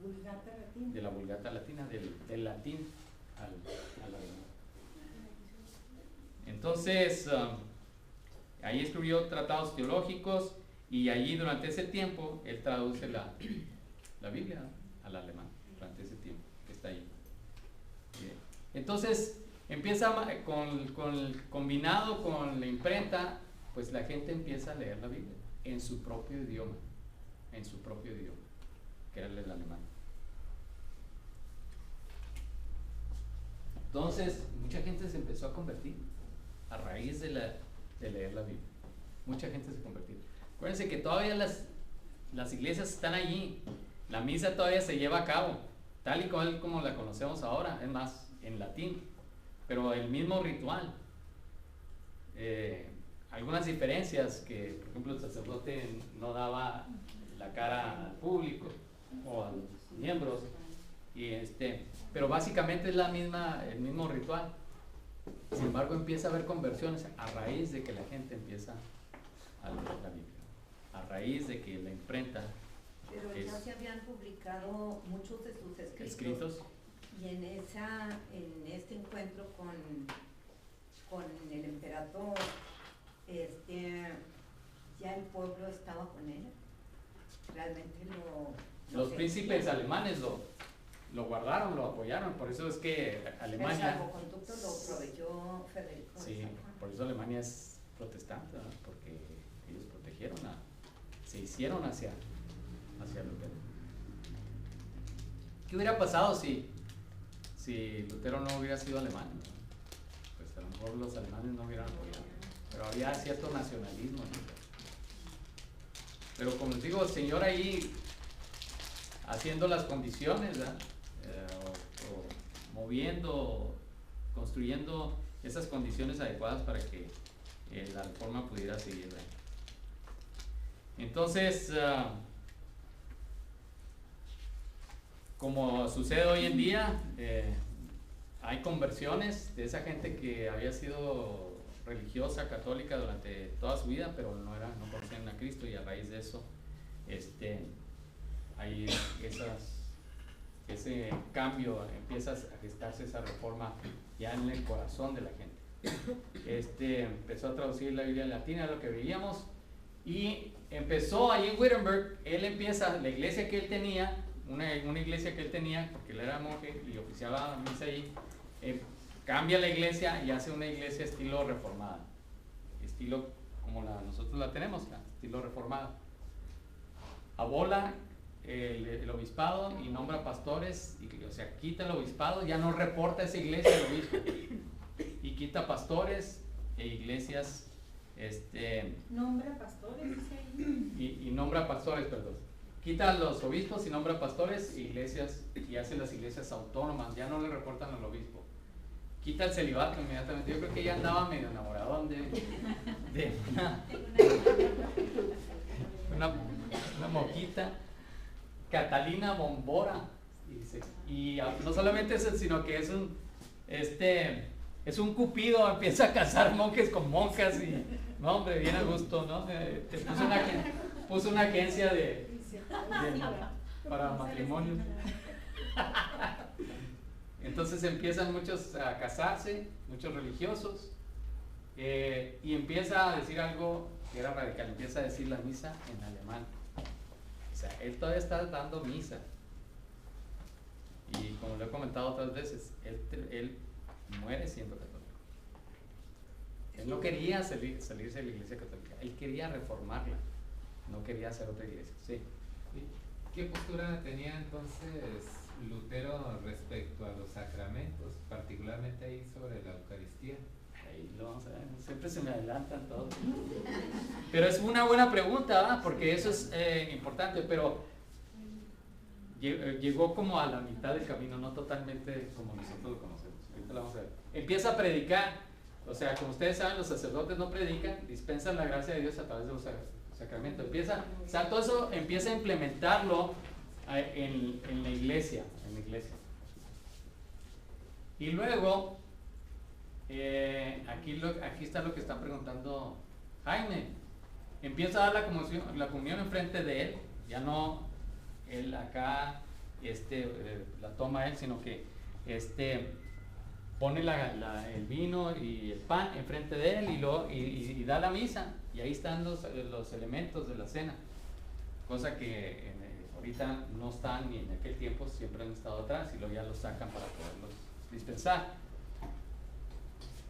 ¿Vulgata latina? De la Vulgata latina, del latín al alemán. Entonces, ahí escribió tratados teológicos, y allí durante ese tiempo él traduce la Biblia al alemán, durante ese tiempo que está ahí. Entonces combinado con la imprenta, pues la gente empieza a leer la Biblia en su propio idioma, que era el alemán. Entonces, mucha gente se empezó a convertir a raíz de leer la Biblia. Mucha gente se convirtió. Acuérdense que todavía las iglesias están allí, la misa todavía se lleva a cabo, tal y como la conocemos ahora, es más, en latín, pero el mismo ritual. Algunas diferencias, que por ejemplo el sacerdote no daba la cara al público o a los miembros, pero básicamente es el mismo ritual. Sin embargo, empieza a haber conversiones a raíz de que la gente empieza a leer la Biblia, a raíz de que la imprenta. Pero ya se habían publicado muchos de sus escritos. Y en este encuentro con el emperador, ya el pueblo estaba con él. Realmente los príncipes alemanes lo guardaron, lo apoyaron, por eso es que Alemania... El salvoconducto lo proveyó Federico. Sí, por eso Alemania es protestante, ¿no? Porque ellos protegieron, se hicieron hacia Lutero. ¿Qué hubiera pasado si Lutero no hubiera sido alemán? Pues a lo mejor los alemanes no hubieran apoyado, pero había cierto nacionalismo, ¿no? Pero como les digo, el Señor ahí haciendo las condiciones, ¿verdad? O moviendo, construyendo esas condiciones adecuadas para que la reforma pudiera seguir, ¿verdad? Entonces, como sucede hoy en día, hay conversiones de esa gente que había sido religiosa, católica durante toda su vida, pero no conocían a Cristo, y a raíz de eso hay ese cambio, empieza a gestarse esa reforma ya en el corazón de la gente. Empezó a traducir la Biblia latina, lo que veíamos, y empezó ahí en Wittenberg. Él empieza, la iglesia que él tenía, una iglesia que él tenía, porque él era monje y oficiaba misa ahí, cambia la iglesia y hace una iglesia estilo reformada, estilo como nosotros la tenemos, estilo reformada. Abola el obispado y nombra pastores, o sea, quita el obispado, ya no reporta esa iglesia el obispo, y quita pastores e iglesias, Nombra pastores, dice ahí. y nombra pastores, perdón. Quita a los obispos y nombra pastores e iglesias, y hace las iglesias autónomas, ya no le reportan al obispo. Quita el celibato inmediatamente. Yo creo que ella andaba medio enamoradón de una moquita, Catalina Bombora, dice. Y no solamente eso, sino que es un cupido, empieza a casar monjes con monjas, y no, hombre, bien a gusto, ¿no? Puso una agencia para matrimonios. Entonces empiezan muchos a casarse, muchos religiosos, y empieza a decir algo que era radical, empieza a decir la misa en alemán. O sea, él todavía está dando misa. Y como lo he comentado otras veces, él muere siendo católico. Él no quería salirse de la iglesia católica, él quería reformarla, no quería hacer otra iglesia. Sí. ¿Qué postura tenía entonces Lutero respecto a los sacramentos, particularmente ahí sobre la Eucaristía? Ahí lo vamos a ver, siempre se me adelantan todos. Pero es una buena pregunta, ¿verdad? Porque eso es importante, pero llegó como a la mitad del camino, no totalmente como nosotros lo conocemos. Ahorita lo vamos a ver. Empieza a predicar, o sea, como ustedes saben, los sacerdotes no predican, dispensan la gracia de Dios a través de los sacramentos. O sea, todo eso empieza a implementarlo en la iglesia, Y luego, aquí está lo que está preguntando Jaime. Empieza a dar la comunión enfrente de él, ya no él acá la toma él, sino que pone el vino y el pan enfrente de él, y da la misa, y ahí están los elementos de la cena, cosa que ahorita no están, ni en aquel tiempo siempre han estado atrás, y luego ya los sacan para poderlos dispensar.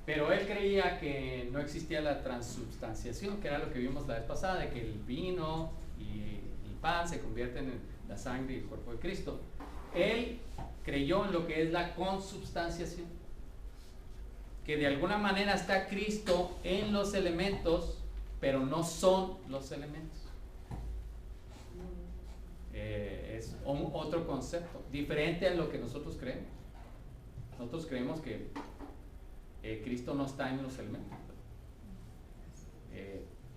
Pero él creía que no existía la transubstanciación, que era lo que vimos la vez pasada, de que el vino y el pan se convierten en la sangre y el cuerpo de Cristo. Él creyó en lo que es la consubstanciación, que de alguna manera está Cristo en los elementos, pero no son los elementos. Es otro concepto, diferente a lo que nosotros creemos. Nosotros creemos que Cristo no está en los elementos.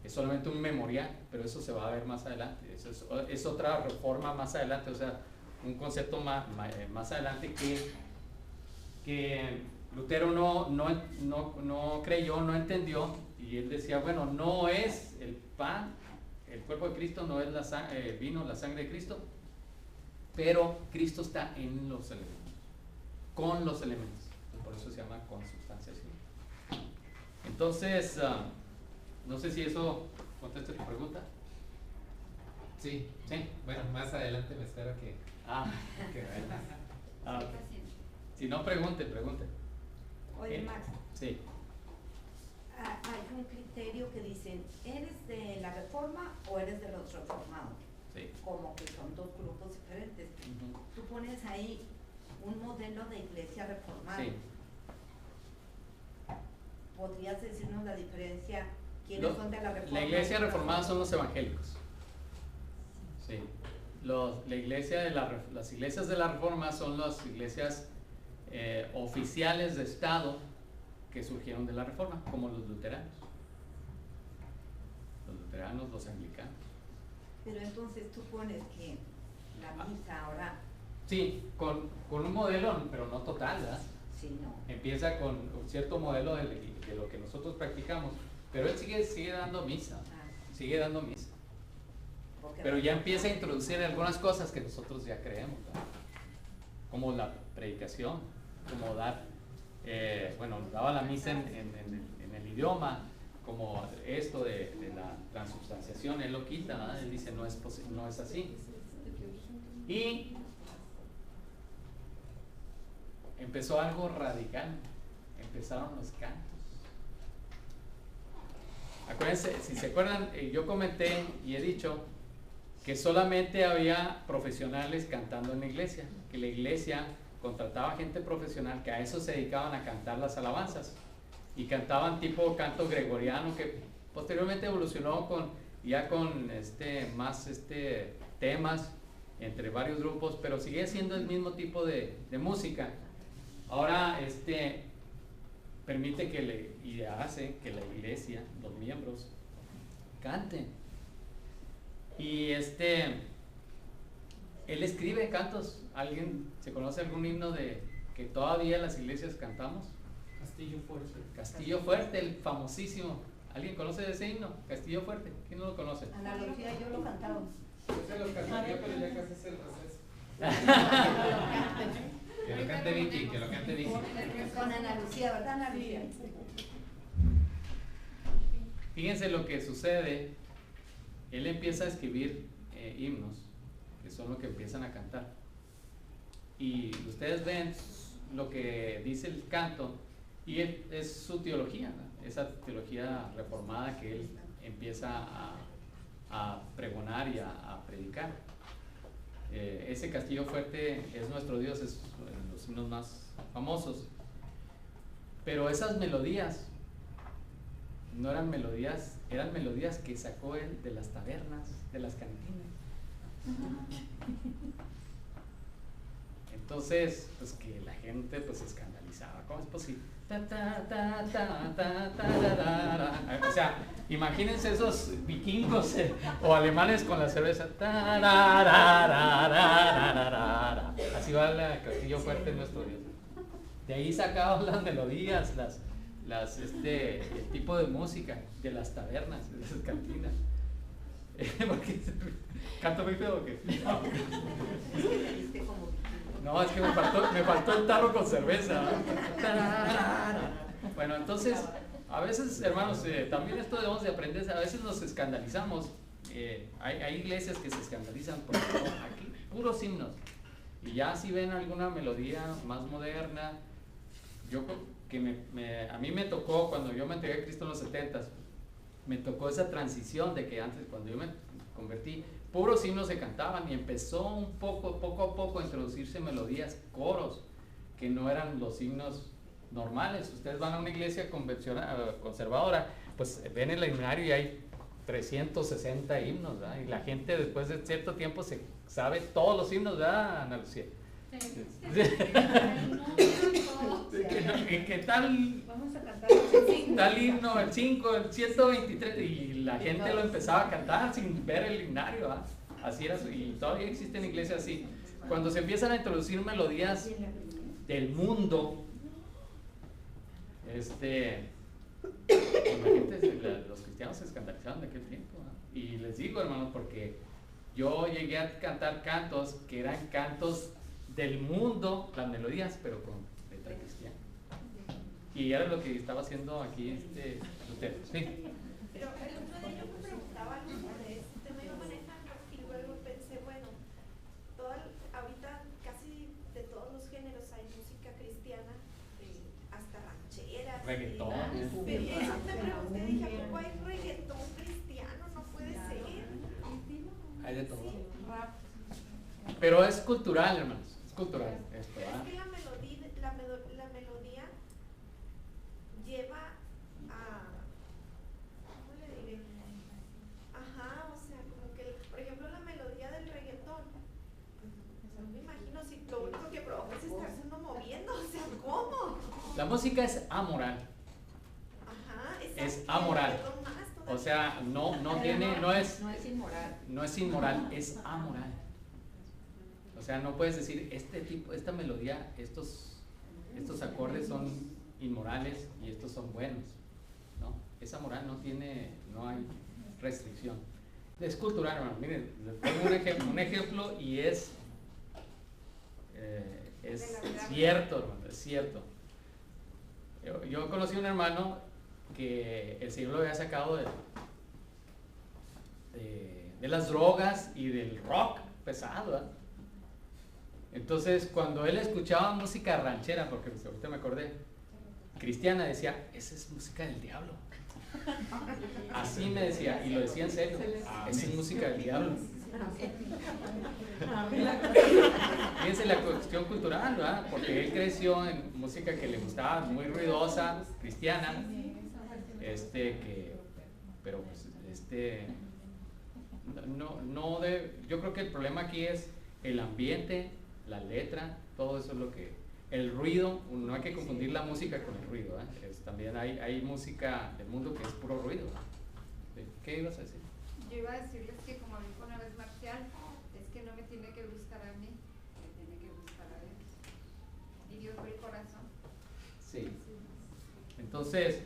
Es solamente un memorial, pero eso se va a ver más adelante. Eso es otra reforma más adelante, o sea, un concepto más adelante que Lutero no creyó, no entendió, y él decía, bueno, no es el pan, el cuerpo de Cristo, no es el vino, la sangre de Cristo, pero Cristo está en los elementos, con los elementos. Por eso se llama consubstanciación. Entonces, no sé si eso contesta tu pregunta. Sí, Sí. bueno, más adelante me espero que... Qué bueno. Si no, pregunte. Oye, Max, Sí. hay un criterio que dicen, ¿eres de la Reforma o eres de los reformados? Sí. Como que son dos grupos diferentes. Ujú. Tú pones ahí un modelo de iglesia reformada. Sí. ¿Podrías decirnos la diferencia? ¿Quiénes son de la Reforma? La iglesia reformada son los evangélicos. Sí. La iglesia las iglesias de la Reforma son las iglesias oficiales de Estado que surgieron de la Reforma, como los luteranos. Los anglicanos. Pero entonces tú pones que la misa ahora... Sí, con un modelo, pero no total, ¿verdad? Sí, no. Empieza con un cierto modelo de lo que nosotros practicamos, pero él sigue dando misa, sigue dando misa. Pero ya empieza a introducir algunas cosas que nosotros ya creemos, ¿verdad? Como la predicación, como daba la misa en el idioma, como esto de la transubstanciación, él lo quita, ¿verdad? Él dice no es así. Y empezó algo radical, empezaron los cantos. Acuérdense, si se acuerdan, yo comenté y he dicho que solamente había profesionales cantando en la iglesia, que la iglesia contrataba gente profesional que a eso se dedicaban a cantar las alabanzas y cantaban tipo canto gregoriano, que posteriormente evolucionó con más temas entre varios grupos, pero sigue siendo el mismo tipo de música. Ahora permite y hace que la iglesia, los miembros, canten. Y él escribe cantos. ¿Alguien se conoce algún himno que todavía las iglesias cantamos? Castillo Fuerte. Castillo Fuerte, el famosísimo. ¿Alguien conoce de ese himno? Castillo Fuerte. ¿Quién no lo conoce? Ana Lucía, yo lo cantaba. Yo se los cantaría, pero ya casi es el receso. Que lo cante Vicky, Con Ana Lucía, ¿verdad, Ana Lucía? Fíjense lo que sucede. Él empieza a escribir himnos, que son lo que empiezan a cantar. Y ustedes ven lo que dice el canto, y es su teología, ¿no? Esa teología reformada que él empieza a pregonar y a predicar. Ese Castillo Fuerte es nuestro Dios, es uno de los himnos más famosos. Pero esas melodías no eran melodías, eran melodías que sacó él de las tabernas, de las cantinas. Entonces, pues que la gente pues se escandalizaba. ¿Cómo es posible? O sea, imagínense esos vikingos o alemanes con la cerveza. Así va el Castillo Fuerte en nuestro Dios. De ahí sacaban las melodías, el tipo de música de las tabernas, de las cantinas. Porque canto muy feo, ¿o qué? No, es que me faltó el tarro con cerveza. Bueno, entonces, a veces, hermanos, también esto debemos de aprender. A veces nos escandalizamos. Hay iglesias que se escandalizan por aquí, puros himnos. Y ya si ven alguna melodía más moderna, a mí me tocó, cuando yo me entregué a Cristo en los 70s, me tocó esa transición de que antes, cuando yo me convertí, puros himnos se cantaban y empezó un poco a poco a introducirse melodías, coros, que no eran los himnos normales. Ustedes van a una iglesia conservadora, pues ven el himnario y hay 360 himnos, ¿verdad? Y la gente después de cierto tiempo se sabe todos los himnos, ¿verdad, Ana Lucía? ¿Qué tal? Vamos a cantar Tal himno, el 5, el 123, y la gente lo empezaba a cantar sin ver el himnario, ¿verdad? Así era, y todavía existen iglesias así. Cuando se empiezan a introducir melodías del mundo, los cristianos se escandalizaron de aquel tiempo, ¿no? Y les digo, hermanos, porque yo llegué a cantar cantos que eran cantos del mundo, las melodías, pero con letra cristiana. Y era lo que estaba haciendo aquí Lutero. Sí. Pero el otro día yo me preguntaba algo sobre este tema, iba manejando y luego pensé, bueno, ahorita casi de todos los géneros hay música cristiana, hasta rancheras. Reggaetón. Pero eso me pregunté, dije, ¿a poco hay reggaetón cristiano? No puede ser. Hay de todo. Sí. Pero es cultural, hermanos. Es cultural esto, Es ¿ah? que la melodía lleva a, ¿cómo le diré? Ajá, o sea, como que, por ejemplo, la melodía del reggaetón, pues no me imagino si lo único que provoca es estarse uno moviendo, o sea, ¿cómo? La música es amoral. Ajá, Es amoral. O sea, no es inmoral. No es inmoral, es amoral. O sea, no puedes decir esta melodía, estos acordes son inmorales y estos son buenos, ¿no? Es amoral, no hay restricción. Es cultural, hermano. Miren, les pongo un ejemplo y es cierto, hermano, es cierto. Yo conocí a un hermano que el Señor lo había sacado de las drogas y del rock pesado, ¿verdad? Entonces, cuando él escuchaba música ranchera, porque ahorita me acordé, cristiana, decía, esa es música del diablo. Así me decía, y lo decía en serio, esa es música del diablo. Fíjense la cuestión cultural, ¿verdad? Porque él creció en música que le gustaba, muy ruidosa, cristiana, pero pues, yo creo que el problema aquí es el ambiente, la letra, todo eso es lo que, el ruido, no hay que confundir la música con el ruido, ¿eh? También hay música del mundo que es puro ruido. ¿Qué ibas a decir? Yo iba a decirles que, como dijo una vez Marcial, es que no me tiene que gustar a mí, me tiene que gustar a Dios. Y Dios ve el corazón. Sí. Entonces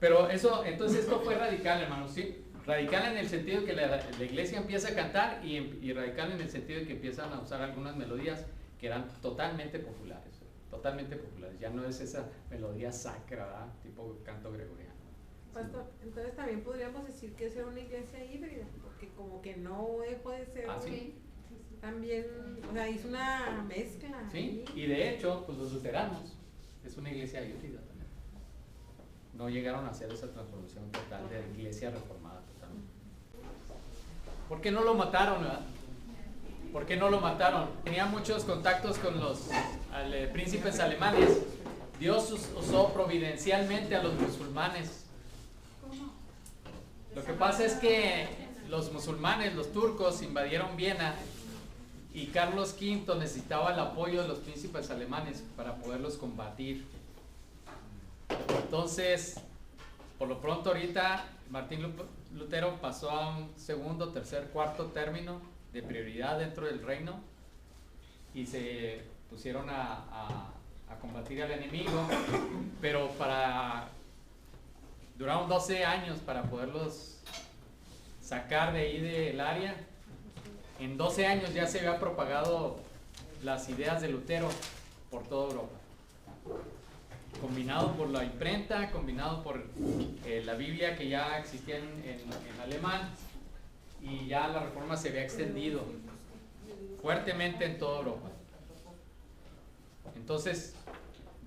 esto fue radical, hermanos, ¿sí? Radical en el sentido de que la iglesia empieza a cantar y radical en el sentido de que empiezan a usar algunas melodías que eran totalmente populares, ya no es esa melodía sacra, ¿verdad? Tipo canto gregoriano. Pastor, entonces también podríamos decir que es una iglesia híbrida, porque como que no dejó de ser ¿sí? También, o sea, hizo una mezcla. Sí, y de hecho, pues los luteranos es una iglesia híbrida también. No llegaron a hacer esa transformación total de la iglesia reformada totalmente. ¿Por qué no lo mataron, verdad? ¿Por qué no lo mataron? Tenía muchos contactos con los príncipes alemanes. Dios usó providencialmente a los musulmanes. Lo que pasa es que los musulmanes, los turcos, invadieron Viena y Carlos V necesitaba el apoyo de los príncipes alemanes para poderlos combatir. Entonces, por lo pronto ahorita Martín Lutero pasó a un segundo, tercer, cuarto término de prioridad dentro del reino y se pusieron a combatir al enemigo, pero duraron 12 años para poderlos sacar de ahí del área. En 12 años ya se había propagado las ideas de Lutero por toda Europa, combinado por la imprenta, combinado por la Biblia que ya existía en alemán, y ya la reforma se había extendido fuertemente en toda Europa. Entonces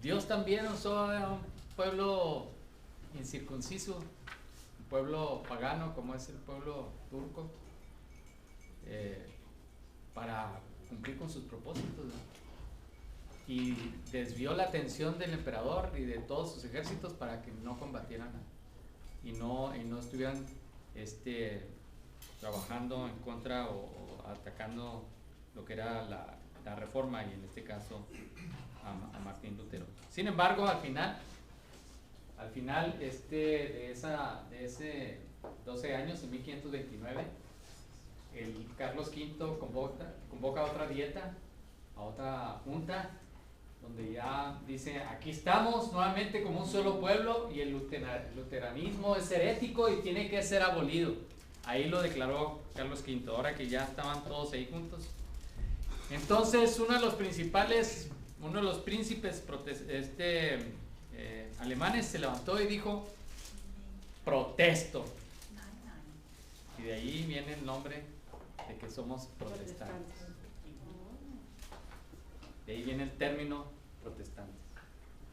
Dios también usó a un pueblo incircunciso, un pueblo pagano como es el pueblo turco, para cumplir con sus propósitos, ¿no? Y desvió la atención del emperador y de todos sus ejércitos para que no combatieran y no estuvieran trabajando en contra o atacando lo que era la reforma, y en este caso a Martín Lutero. Sin embargo, al final de ese 12 años, en 1529, el Carlos V convoca otra dieta, a otra junta, donde ya dice: aquí estamos nuevamente como un solo pueblo, y el luteranismo es herético y tiene que ser abolido. Ahí lo declaró Carlos V, ahora que ya estaban todos ahí juntos. Entonces uno de los príncipes alemanes se levantó y dijo: protesto. Y de ahí viene el nombre de que somos protestantes. De ahí viene el término protestantes.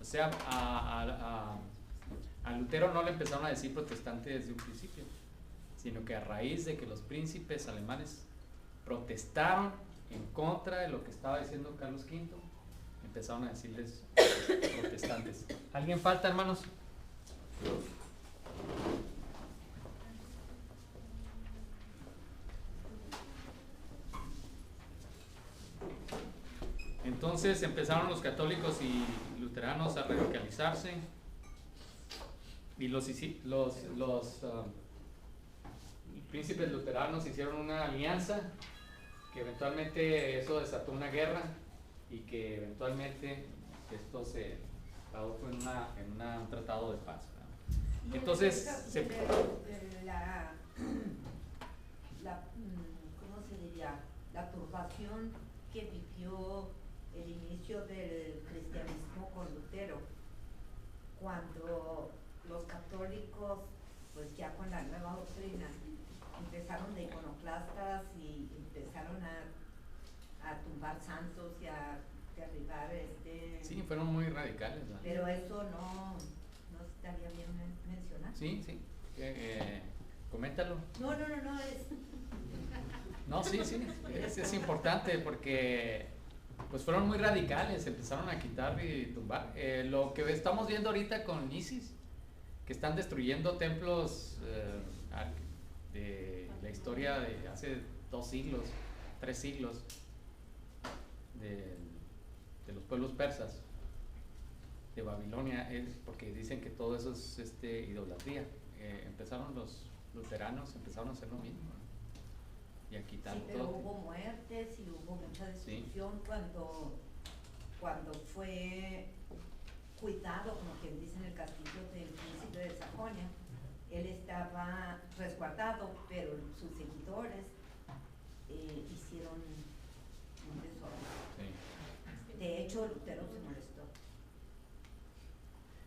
O sea, a Lutero no le empezaron a decir protestante desde un principio, sino que a raíz de que los príncipes alemanes protestaron en contra de lo que estaba diciendo Carlos V, empezaron a decirles protestantes. ¿Alguien falta, hermanos? Entonces empezaron los católicos y luteranos a radicalizarse, y los príncipes luteranos hicieron una alianza que eventualmente eso desató una guerra, y que eventualmente esto se tradujo en un tratado de paz, ¿verdad? Entonces ¿cómo se diría? La turbación que vivió el inicio del cristianismo con Lutero, cuando los católicos, pues ya con la nueva doctrina, empezaron de iconoclastas y empezaron a tumbar santos y a derribar Sí, fueron muy radicales, ¿verdad? Pero eso no estaría bien mencionar. Sí. Coméntalo. No, es... No, sí, es importante, porque pues fueron muy radicales, empezaron a quitar y tumbar. Lo que estamos viendo ahorita con ISIS, que están destruyendo templos de la historia de hace 2 siglos, 3 siglos, de los pueblos persas, de Babilonia, es porque dicen que todo eso es idolatría. Empezaron los luteranos, empezaron a hacer lo mismo, ¿no? Y a quitar pero todo. Hubo muertes y hubo mucha destrucción, sí. cuando fue cuidado, como quien dice, en el castillo del príncipe de Sajonia. Él estaba resguardado, pero sus seguidores hicieron un desorden. Sí. De hecho, Lutero se molestó.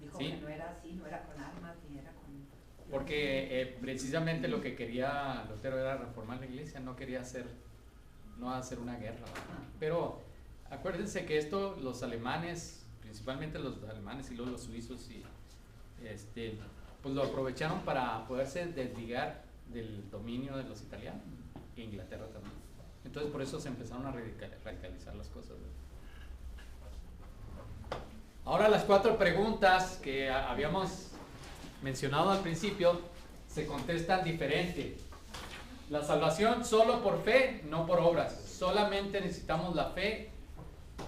Dijo que no era así, no era con armas, ni era con... Porque precisamente lo que quería Lutero era reformar la iglesia, no quería hacer una guerra, ¿verdad? Pero acuérdense que esto los alemanes, principalmente los alemanes y luego los suizos, pues lo aprovecharon para poderse desligar del dominio de los italianos, e Inglaterra también. Entonces por eso se empezaron a radicalizar las cosas, ¿verdad? Ahora las 4 preguntas que habíamos mencionado al principio se contestan diferente. La salvación solo por fe, no por obras. Solamente necesitamos la fe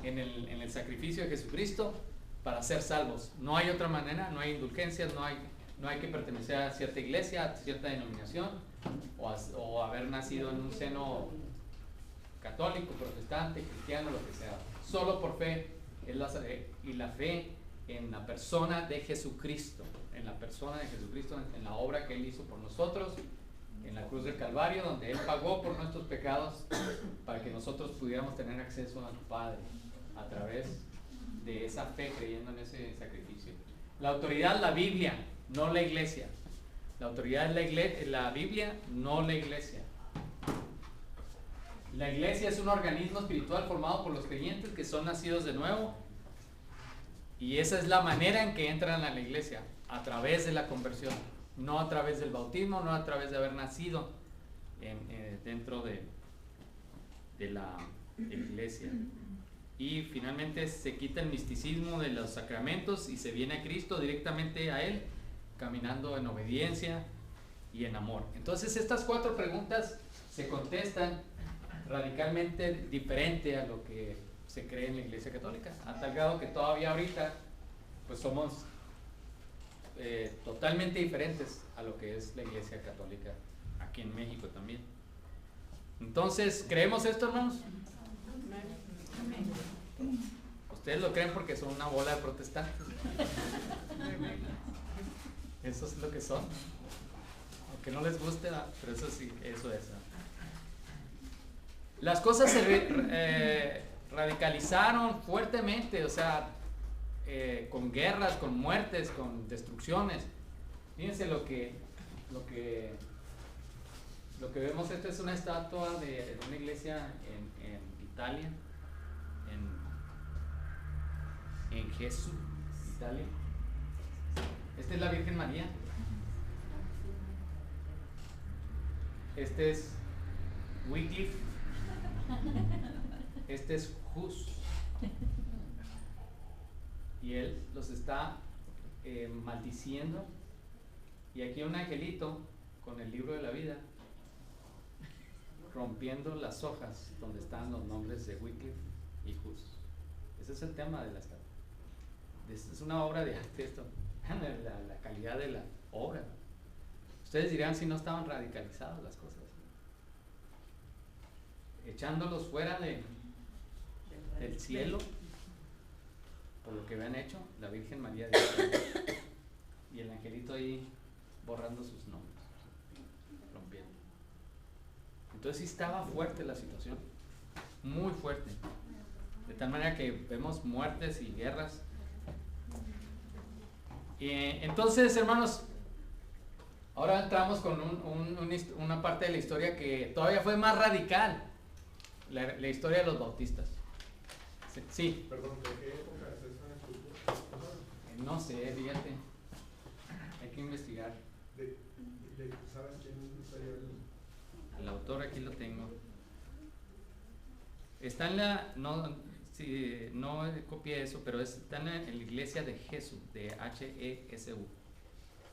en el sacrificio de Jesucristo para ser salvos. No hay otra manera, no hay indulgencias, no hay que pertenecer a cierta iglesia, a cierta denominación, o haber nacido en un seno católico, protestante, cristiano, lo que sea. Solo por fe y la fe en la persona de Jesucristo, en la obra que Él hizo por nosotros, en la cruz del Calvario, donde Él pagó por nuestros pecados para que nosotros pudiéramos tener acceso al Padre a través de esa fe, creyendo en ese sacrificio. La autoridad, la Biblia, no la iglesia. La autoridad es la Biblia, no la iglesia. La iglesia es un organismo espiritual formado por los creyentes que son nacidos de nuevo Y esa es la manera en que entran a la iglesia, a través de la conversión, no a través del bautismo, no a través de haber nacido dentro de la iglesia. Y finalmente se quita el misticismo de los sacramentos y se viene a Cristo, directamente a Él, caminando en obediencia y en amor. Entonces estas 4 preguntas se contestan radicalmente diferente a lo que se cree en la Iglesia Católica, a tal grado que todavía ahorita pues somos totalmente diferentes a lo que es la Iglesia Católica aquí en México también. Entonces, ¿creemos esto, hermanos? Ustedes lo creen porque son una bola de protestantes. Eso es lo que son. Aunque no les guste, pero eso sí, eso es. Las cosas se radicalizaron fuertemente, o sea, con guerras, con muertes, con destrucciones. Fíjense lo que vemos. Esta es una estatua de una iglesia en Italia, en Gesù, Italia. Esta es la Virgen María. Este es Wycliffe. Este es Hus. Y él los está maldiciendo. Y aquí un angelito con el libro de la vida, rompiendo las hojas donde están los nombres de Wycliffe y Hus. Ese es el tema de la estatua. Es una obra de arte esto. La calidad de la obra. Ustedes dirán si no estaban radicalizadas las cosas. Echándolos fuera del cielo por lo que habían hecho, la Virgen María de Dios, y el angelito ahí borrando sus nombres, rompiendo. Entonces sí estaba fuerte la situación, muy fuerte, de tal manera que vemos muertes y guerras. Entonces, hermanos, ahora entramos con una parte de la historia que todavía fue más radical, la historia de los bautistas. Sí. Perdón, ¿de qué época es esa? No sé, fíjate, hay que investigar. ¿Sabes quién sería el autor? Aquí lo tengo. Está en la, no copié eso, pero está en la iglesia de Gesù, de H-E-S-U,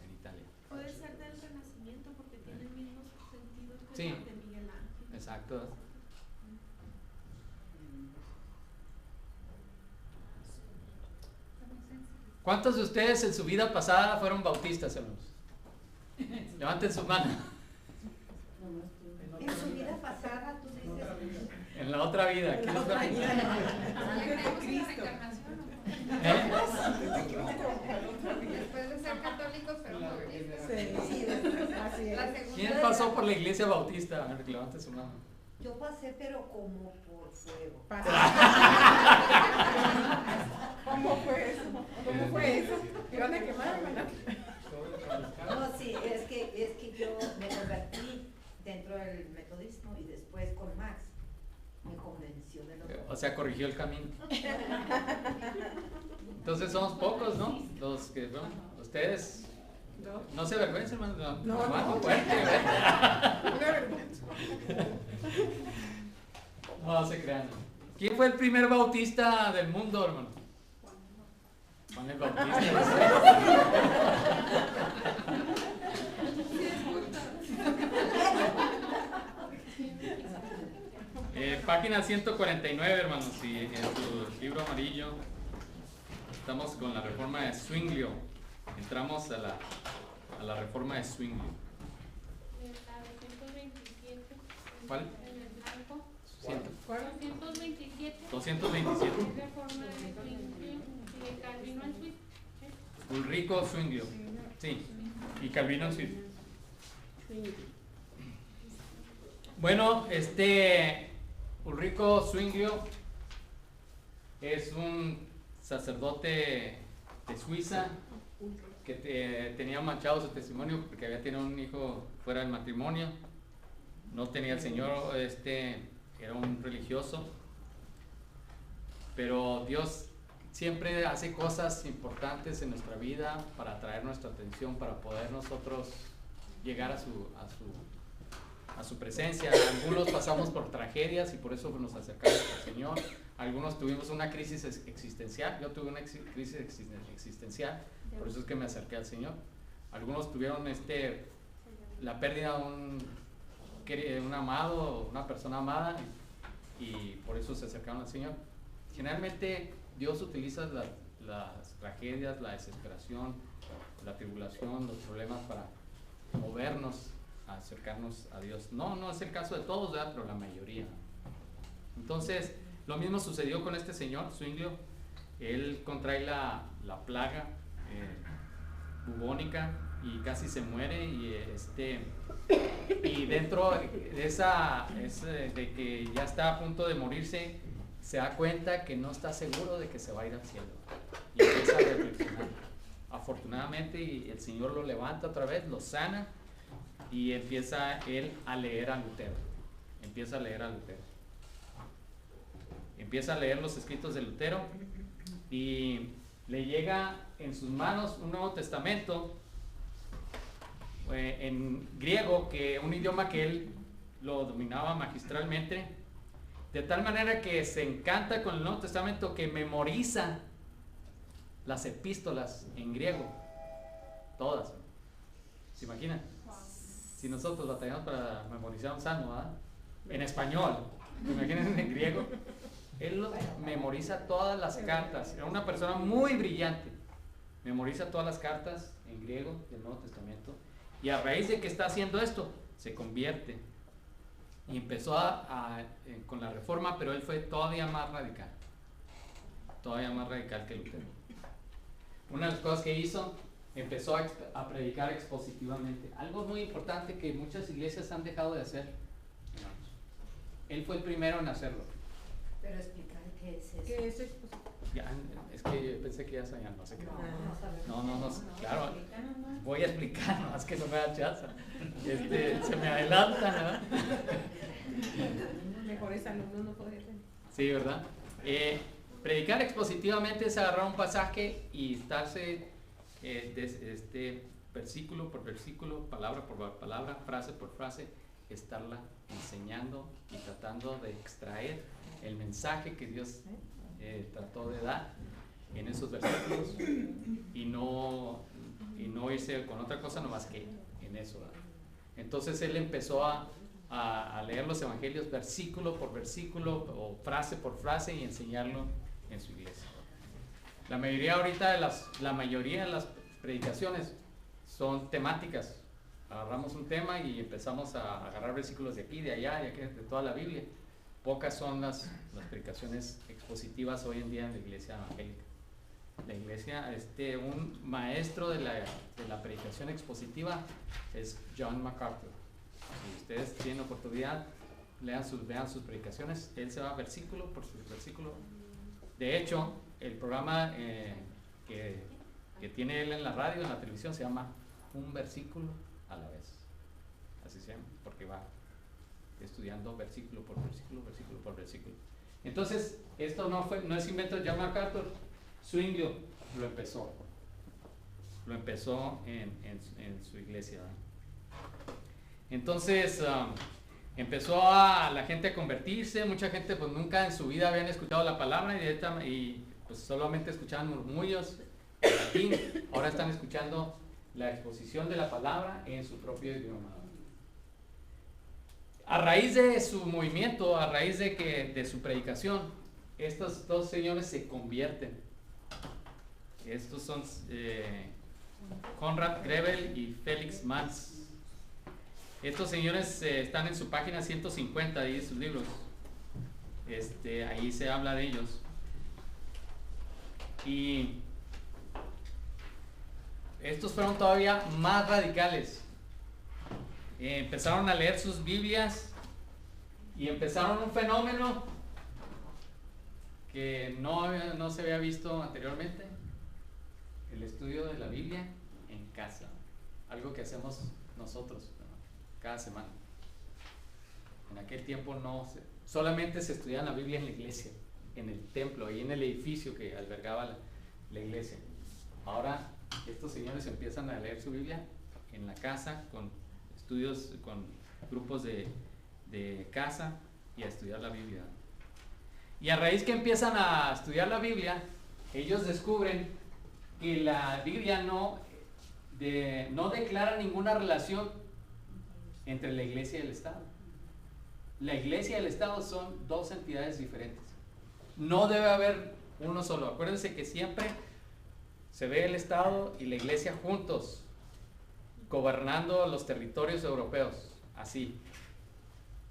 en Italia. Puede ser del Renacimiento porque tiene el mismo sentido que Sí. el de Miguel Ángel. Exacto. ¿Cuántos de ustedes en su vida pasada fueron bautistas, hermanos? Levanten su mano. En su vida pasada, tú dices. En la otra vida. En la otra vida. Después de ser católicos, pero bautistas. Sí, así es. ¿Quién pasó por la iglesia bautista? A ver, levante su mano. Yo pasé, pero como por fuego. ¿Cómo fue eso? ¿Cómo fue eso? ¿Iban a quemar, hermana? No, sí, es que yo me convertí dentro del metodismo y después con Max me convenció de lo que... O sea, corrigió el camino. Entonces somos pocos, ¿no? Los que, bueno, ustedes... No se avergüencen, hermano. No, fuerte. Una vergüenza. No se crean. ¿Quién fue el primer bautista del mundo, hermano? Juan el Bautista. Página 149, hermanos, y en su libro amarillo estamos con la reforma de Zwinglio. Entramos a la reforma de Zwinglio. ¿Cuál? En el blanco. ¿Cuál? 227. 227. Reforma de Zwinglio y de Calvino en Suiza. Ulrico Zwinglio. Sí. Y Calvino en Suiza. Bueno, Ulrico Zwinglio es un sacerdote de Suiza que tenía manchado su testimonio porque había tenido un hijo fuera del matrimonio. No tenía el Señor, era un religioso, pero Dios siempre hace cosas importantes en nuestra vida para atraer nuestra atención, para poder nosotros llegar a su presencia. Algunos pasamos por tragedias y por eso nos acercamos al Señor. Algunos tuvimos una crisis existencial. Yo tuve una crisis existencial, por eso es que me acerqué al Señor. Algunos tuvieron la pérdida de un amado, una persona amada, y por eso se acercaron al Señor. Generalmente Dios utiliza las tragedias, la desesperación, la tribulación, los problemas para movernos, a acercarnos a Dios. No es el caso de todos, ¿verdad? Pero la mayoría. Entonces, lo mismo sucedió con este señor, Zwinglio. Él contrae la plaga bubónica y casi se muere, y dentro de que ya está a punto de morirse, se da cuenta que no está seguro de que se va a ir al cielo y empieza a reflexionar. Afortunadamente, y el Señor lo levanta otra vez, lo sana, y empieza él a leer a Lutero. Empieza a leer los escritos de Lutero, y le llega en sus manos un Nuevo Testamento en griego, un idioma que él lo dominaba magistralmente, de tal manera que se encanta con el Nuevo Testamento que memoriza las epístolas en griego, todas. ¿Se imaginan? Si nosotros batallamos para memorizar un salmo, ¿verdad? En español, imagínense en griego. Él memoriza todas las cartas. Era una persona muy brillante. Memoriza todas las cartas en griego del Nuevo Testamento. Y a raíz de que está haciendo esto, se convierte. Y empezó con la Reforma, pero él fue todavía más radical. Todavía más radical que Lutero. Una de las cosas que hizo, empezó a predicar expositivamente. Algo muy importante que muchas iglesias han dejado de hacer. Él fue el primero en hacerlo. Pero explicar qué es eso. ¿Qué es exposición? Es que yo pensé que ya sabían, no sé qué. No, claro. Voy a explicar, no, es que no me da chance. Se me adelanta, ¿verdad? Mejores alumnos no podría tener. Sí, ¿verdad? Predicar expositivamente es agarrar un pasaje y estarse versículo por versículo, palabra por palabra, frase por frase, estarla enseñando y tratando de extraer el mensaje que Dios trató de dar en esos versículos, y no irse con otra cosa nomás que en eso, ¿verdad? Entonces él empezó a leer los evangelios versículo por versículo o frase por frase y enseñarlo en su iglesia. La mayoría de las predicaciones son temáticas. Agarramos un tema y empezamos a agarrar versículos de aquí, de allá, de toda la Biblia. Pocas son las predicaciones expositivas hoy en día en la iglesia evangélica. La iglesia, un maestro de la predicación expositiva es John MacArthur. Si ustedes tienen oportunidad, vean sus predicaciones. Él se va versículo por versículo. De hecho, el programa que tiene él en la radio, en la televisión, se llama Un Versículo a la Vez. Así se llama, porque va estudiando versículo por versículo, versículo por versículo. Entonces, esto no es invento de John MacArthur. Zwinglio lo empezó en su iglesia, ¿verdad? Entonces empezó a la gente a convertirse. Mucha gente pues nunca en su vida habían escuchado la palabra y pues solamente escuchaban murmullos en latín. Ahora están escuchando la exposición de la palabra en su propio idioma. A raíz de su movimiento, a raíz de su predicación, estos dos señores se convierten. Estos son Conrad Grebel y Felix Manz. Estos señores están en su página 150 de sus libros. Ahí se habla de ellos. Y estos fueron todavía más radicales. Empezaron a leer sus Biblias y empezaron un fenómeno que no se había visto anteriormente: el estudio de la Biblia en casa, algo que hacemos nosotros, ¿no?, cada semana. En aquel tiempo solamente se estudiaba la Biblia en la iglesia, en el templo, ahí en el edificio que albergaba la iglesia. Ahora estos señores empiezan a leer su Biblia en la casa, con estudios, con grupos de casa, y a estudiar la Biblia. Y a raíz que empiezan a estudiar la Biblia, ellos descubren que la Biblia no declara ninguna relación entre la iglesia y el Estado. La iglesia y el Estado son dos entidades diferentes. No debe haber uno solo. Acuérdense que siempre se ve el Estado y la iglesia juntos, gobernando los territorios europeos, así.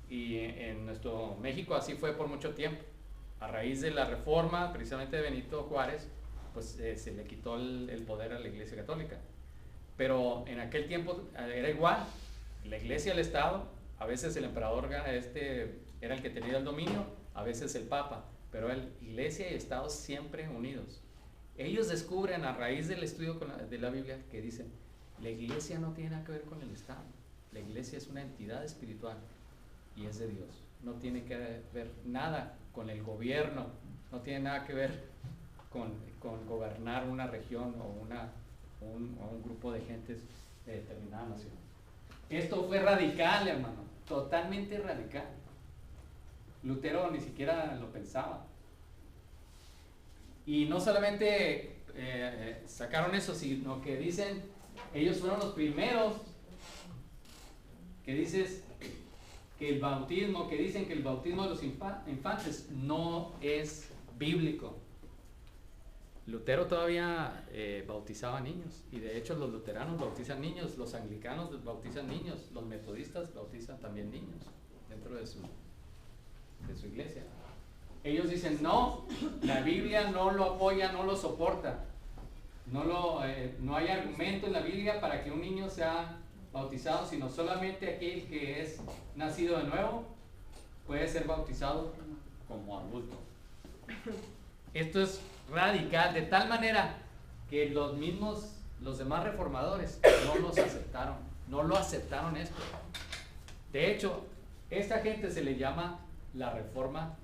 Y en nuestro México así fue por mucho tiempo. A raíz de la reforma, precisamente de Benito Juárez, pues se le quitó el poder a la iglesia católica. Pero en aquel tiempo era igual. La iglesia y el Estado, a veces el emperador era el que tenía el dominio, a veces el papa, pero la iglesia y Estado siempre unidos. Ellos descubren a raíz del estudio de la Biblia que dicen, la iglesia no tiene nada que ver con el Estado, la iglesia es una entidad espiritual y es de Dios, no tiene que ver nada con el gobierno, no tiene nada que ver con gobernar una región o un grupo de gentes de determinada nación. Esto fue radical, hermano, totalmente radical. Lutero ni siquiera lo pensaba. Y no solamente sacaron eso, sino que dicen, ellos fueron los primeros que dicen que el bautismo de los infantes no es bíblico. Lutero todavía bautizaba niños, y de hecho los luteranos bautizan niños, los anglicanos bautizan niños, los metodistas bautizan también niños dentro de su iglesia. Ellos dicen, no, la Biblia no lo apoya, no lo soporta, no hay argumento en la Biblia para que un niño sea bautizado, sino solamente aquel que es nacido de nuevo puede ser bautizado como adulto. Esto es radical, de tal manera que los demás reformadores no lo aceptaron esto. De hecho, esta gente se le llama la reforma,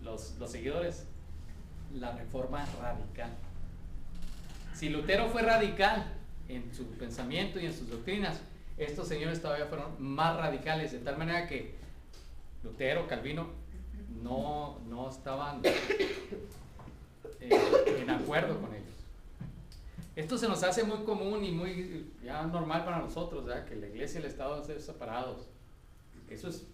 los seguidores, la reforma radical. Si Lutero fue radical en su pensamiento y en sus doctrinas, estos señores todavía fueron más radicales, de tal manera que Lutero, Calvino no estaban en acuerdo con ellos. Esto se nos hace muy común y muy ya normal para nosotros, ¿verdad? Que la iglesia y el Estado estén separados. Eso es,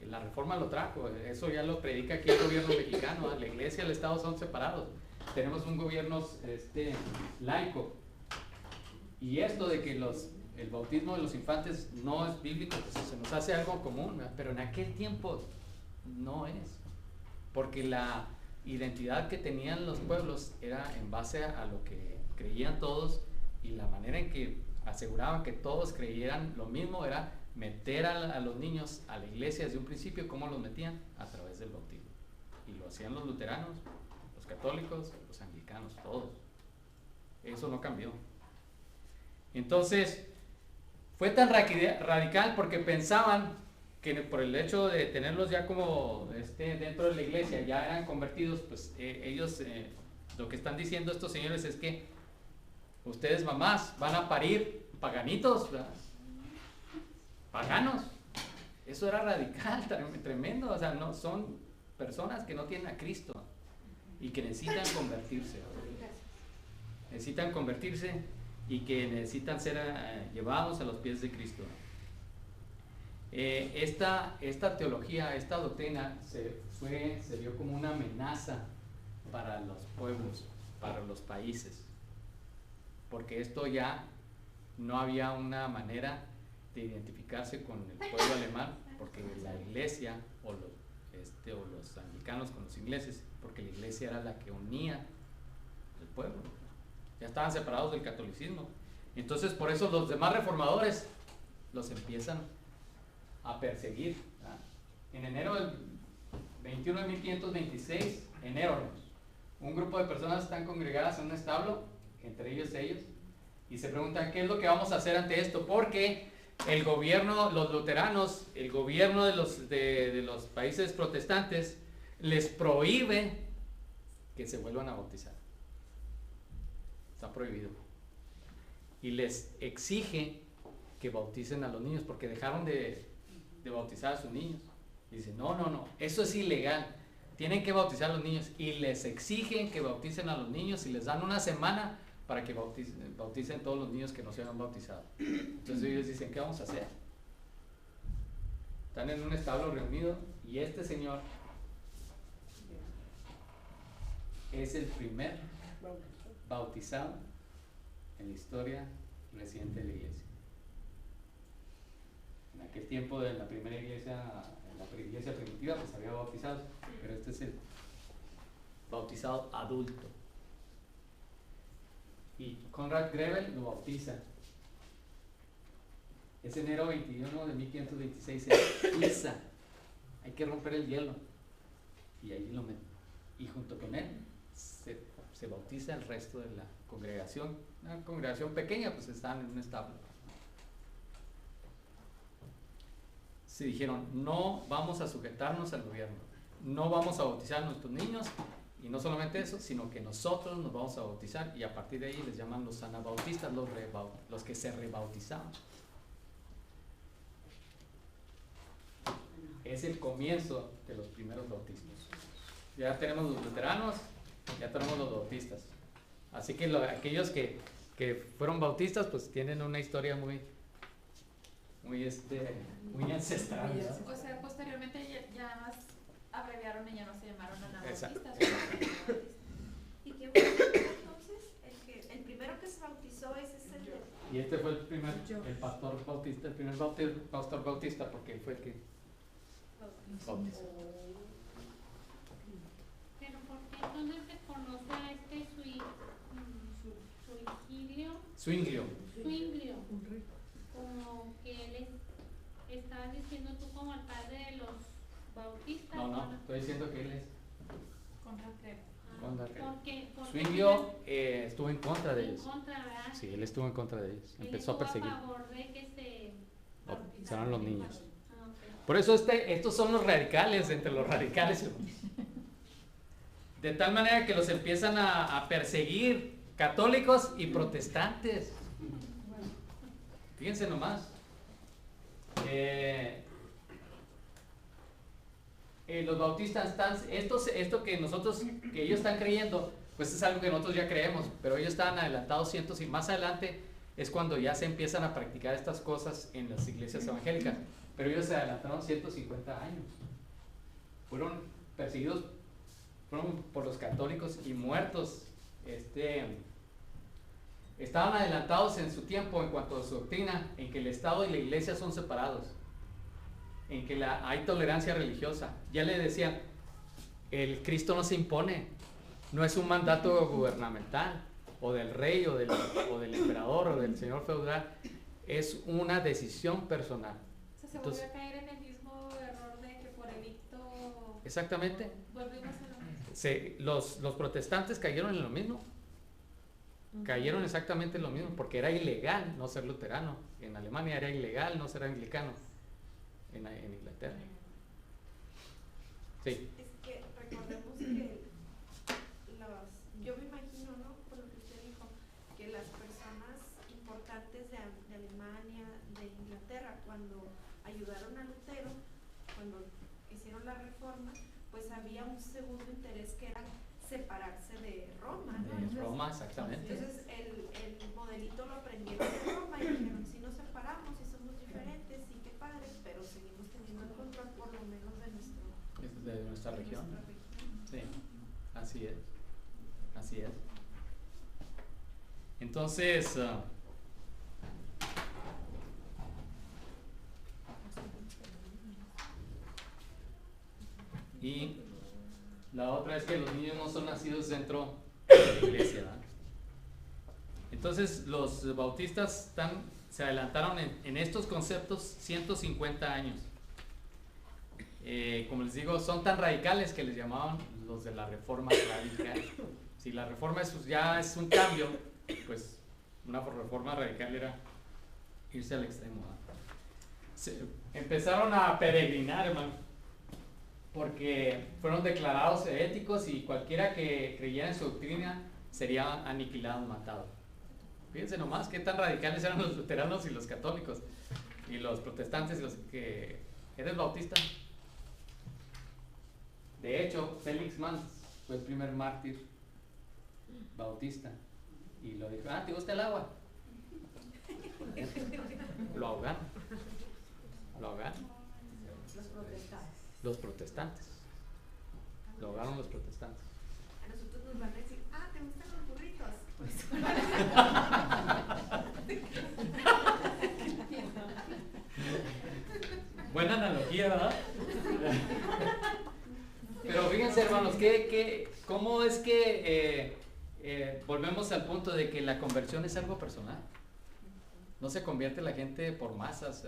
la reforma lo trajo, eso ya lo predica aquí el gobierno mexicano, ¿verdad? La iglesia y el Estado son separados. Tenemos un gobierno laico. Y esto de que el bautismo de los infantes no es bíblico, pues se nos hace algo común, ¿verdad? Pero en aquel tiempo no es. Porque la identidad que tenían los pueblos era en base a lo que creían todos, y la manera en que aseguraban que todos creyeran lo mismo era meter a los niños a la iglesia desde un principio. ¿Cómo los metían? A través del bautismo. Y lo hacían los luteranos, los católicos, los anglicanos, todos. Eso no cambió. Entonces, fue tan radical porque pensaban que por el hecho de tenerlos ya como dentro de la iglesia, ya eran convertidos, pues ellos lo que están diciendo estos señores es que ustedes, mamás, van a parir paganitos, ¿verdad? Paganos. Eso era radical, tremendo. O sea, no, son personas que no tienen a Cristo y que necesitan convertirse. Necesitan convertirse y que necesitan ser llevados a los pies de Cristo. Esta teología, esta doctrina se vio como una amenaza para los pueblos, para los países, porque esto ya no había una manera de identificarse con el pueblo alemán, porque la iglesia o los anglicanos con los ingleses, porque la iglesia era la que unía el pueblo, ya estaban separados del catolicismo. Entonces por eso los demás reformadores los empiezan a perseguir, ¿verdad? En enero del 21 de 1526, un grupo de personas están congregadas en un establo, entre ellos, y se preguntan qué es lo que vamos a hacer ante esto, porque el gobierno, los luteranos, el gobierno de los países protestantes les prohíbe que se vuelvan a bautizar. Está prohibido. Y les exige que bauticen a los niños porque dejaron de bautizar a sus niños. Y dicen, no, eso es ilegal. Tienen que bautizar a los niños y les exigen que bauticen a los niños y les dan una semana para que bauticen todos los niños que no se han bautizado. Entonces ellos dicen, ¿qué vamos a hacer? Están en un establo reunido y este señor es el primer bautizado en la historia reciente de la iglesia. En aquel tiempo, en la primera iglesia, en la iglesia primitiva, pues había bautizados, pero este es el bautizado adulto. Y Conrad Grebel lo bautiza. Es enero 21 de 1526 en Suiza. Hay que romper el hielo. Y ahí lo meten. Y junto con él se bautiza el resto de la congregación. Una congregación pequeña, pues estaban en un establo. Se dijeron, no vamos a sujetarnos al gobierno, no vamos a bautizar a nuestros niños, y no solamente eso, sino que nosotros nos vamos a bautizar, y a partir de ahí les llaman los anabautistas, los que se rebautizaban. Es el comienzo de los primeros bautismos. Ya tenemos los luteranos, ya tenemos los bautistas. Así que aquellos que fueron bautistas, pues tienen una historia muy ancestral, ¿no? O sea, posteriormente ya más abreviaron y ya no se llamaron anabautistas. ¿Y quién fue entonces? El primero que se bautizó es el de... Y este fue el primer pastor bautista, el primer pastor bautista, porque él fue el que bautizó. Pero ¿por qué entonces se conoce a este Zwinglio? Como que él estabas diciendo tú como el padre de los bautistas. No, estoy diciendo que él es Conrad Grebel. Zwinglio estuvo en contra de ellos. ¿Verdad? Sí, él estuvo en contra de ellos. Él Empezó a perseguir. a favor de que se bautizaran los niños. Okay. Por eso estos son los radicales, entre los radicales. De tal manera que los empiezan a perseguir católicos y protestantes. Fíjense nomás. Los bautistas esto que ellos están creyendo, pues es algo que nosotros ya creemos, pero ellos estaban adelantados cientos, y más adelante es cuando ya se empiezan a practicar estas cosas en las iglesias evangélicas, pero ellos se adelantaron 150 años. Fueron perseguidos por los católicos y muertos. Estaban adelantados en su tiempo en cuanto a su doctrina, en que el Estado y la iglesia son separados, en que hay tolerancia religiosa. Ya le decían, el Cristo no se impone, no es un mandato gubernamental, o del rey, o del emperador, o del señor feudal, es una decisión personal. O sea, se volvió a caer en el mismo error de que por edicto... Exactamente. Volvimos a lo mismo. Los protestantes cayeron en lo mismo. Cayeron exactamente en lo mismo, porque era ilegal no ser luterano. En Alemania era ilegal no ser anglicano. En Inglaterra. Sí. Es que recordemos que yo me imagino, ¿no? Por lo que usted dijo, que las personas importantes de Alemania, de Inglaterra, cuando ayudaron a Lutero, cuando hicieron la reforma, pues había un segundo interés que era separarse de Roma, ¿no? De Roma, exactamente. Entonces el modelito lo aprendieron de Roma y dijeron, si nos separamos y somos diferentes, sí que padre, pero seguimos teniendo el control por lo menos de nuestra región. Sí, así es. Así es. Entonces, y la otra es que los niños no son nacidos dentro de la iglesia, ¿verdad? Entonces los bautistas se adelantaron en estos conceptos 150 años. Como les digo, son tan radicales que les llamaban los de la reforma radical. Si la reforma ya es un cambio, pues una reforma radical era irse al extremo, ¿verdad? Empezaron a peregrinar, hermano. porque fueron declarados heréticos y cualquiera que creyera en su doctrina sería aniquilado, matado. Fíjense nomás qué tan radicales eran los luteranos y los católicos y los protestantes y los que... ¿Eres bautista? De hecho, Felix Manz fue el primer mártir bautista y lo dijo, ¿te gusta el agua? Lo ahogaron. Lo ahogaron. Los protestantes. Lo ahogaron los protestantes. A nosotros nos van a decir, ¿te gustan los burritos? Buena analogía, ¿verdad? Pero fíjense, hermanos, ¿cómo es que volvemos al punto de que la conversión es algo personal? No se convierte la gente por masas,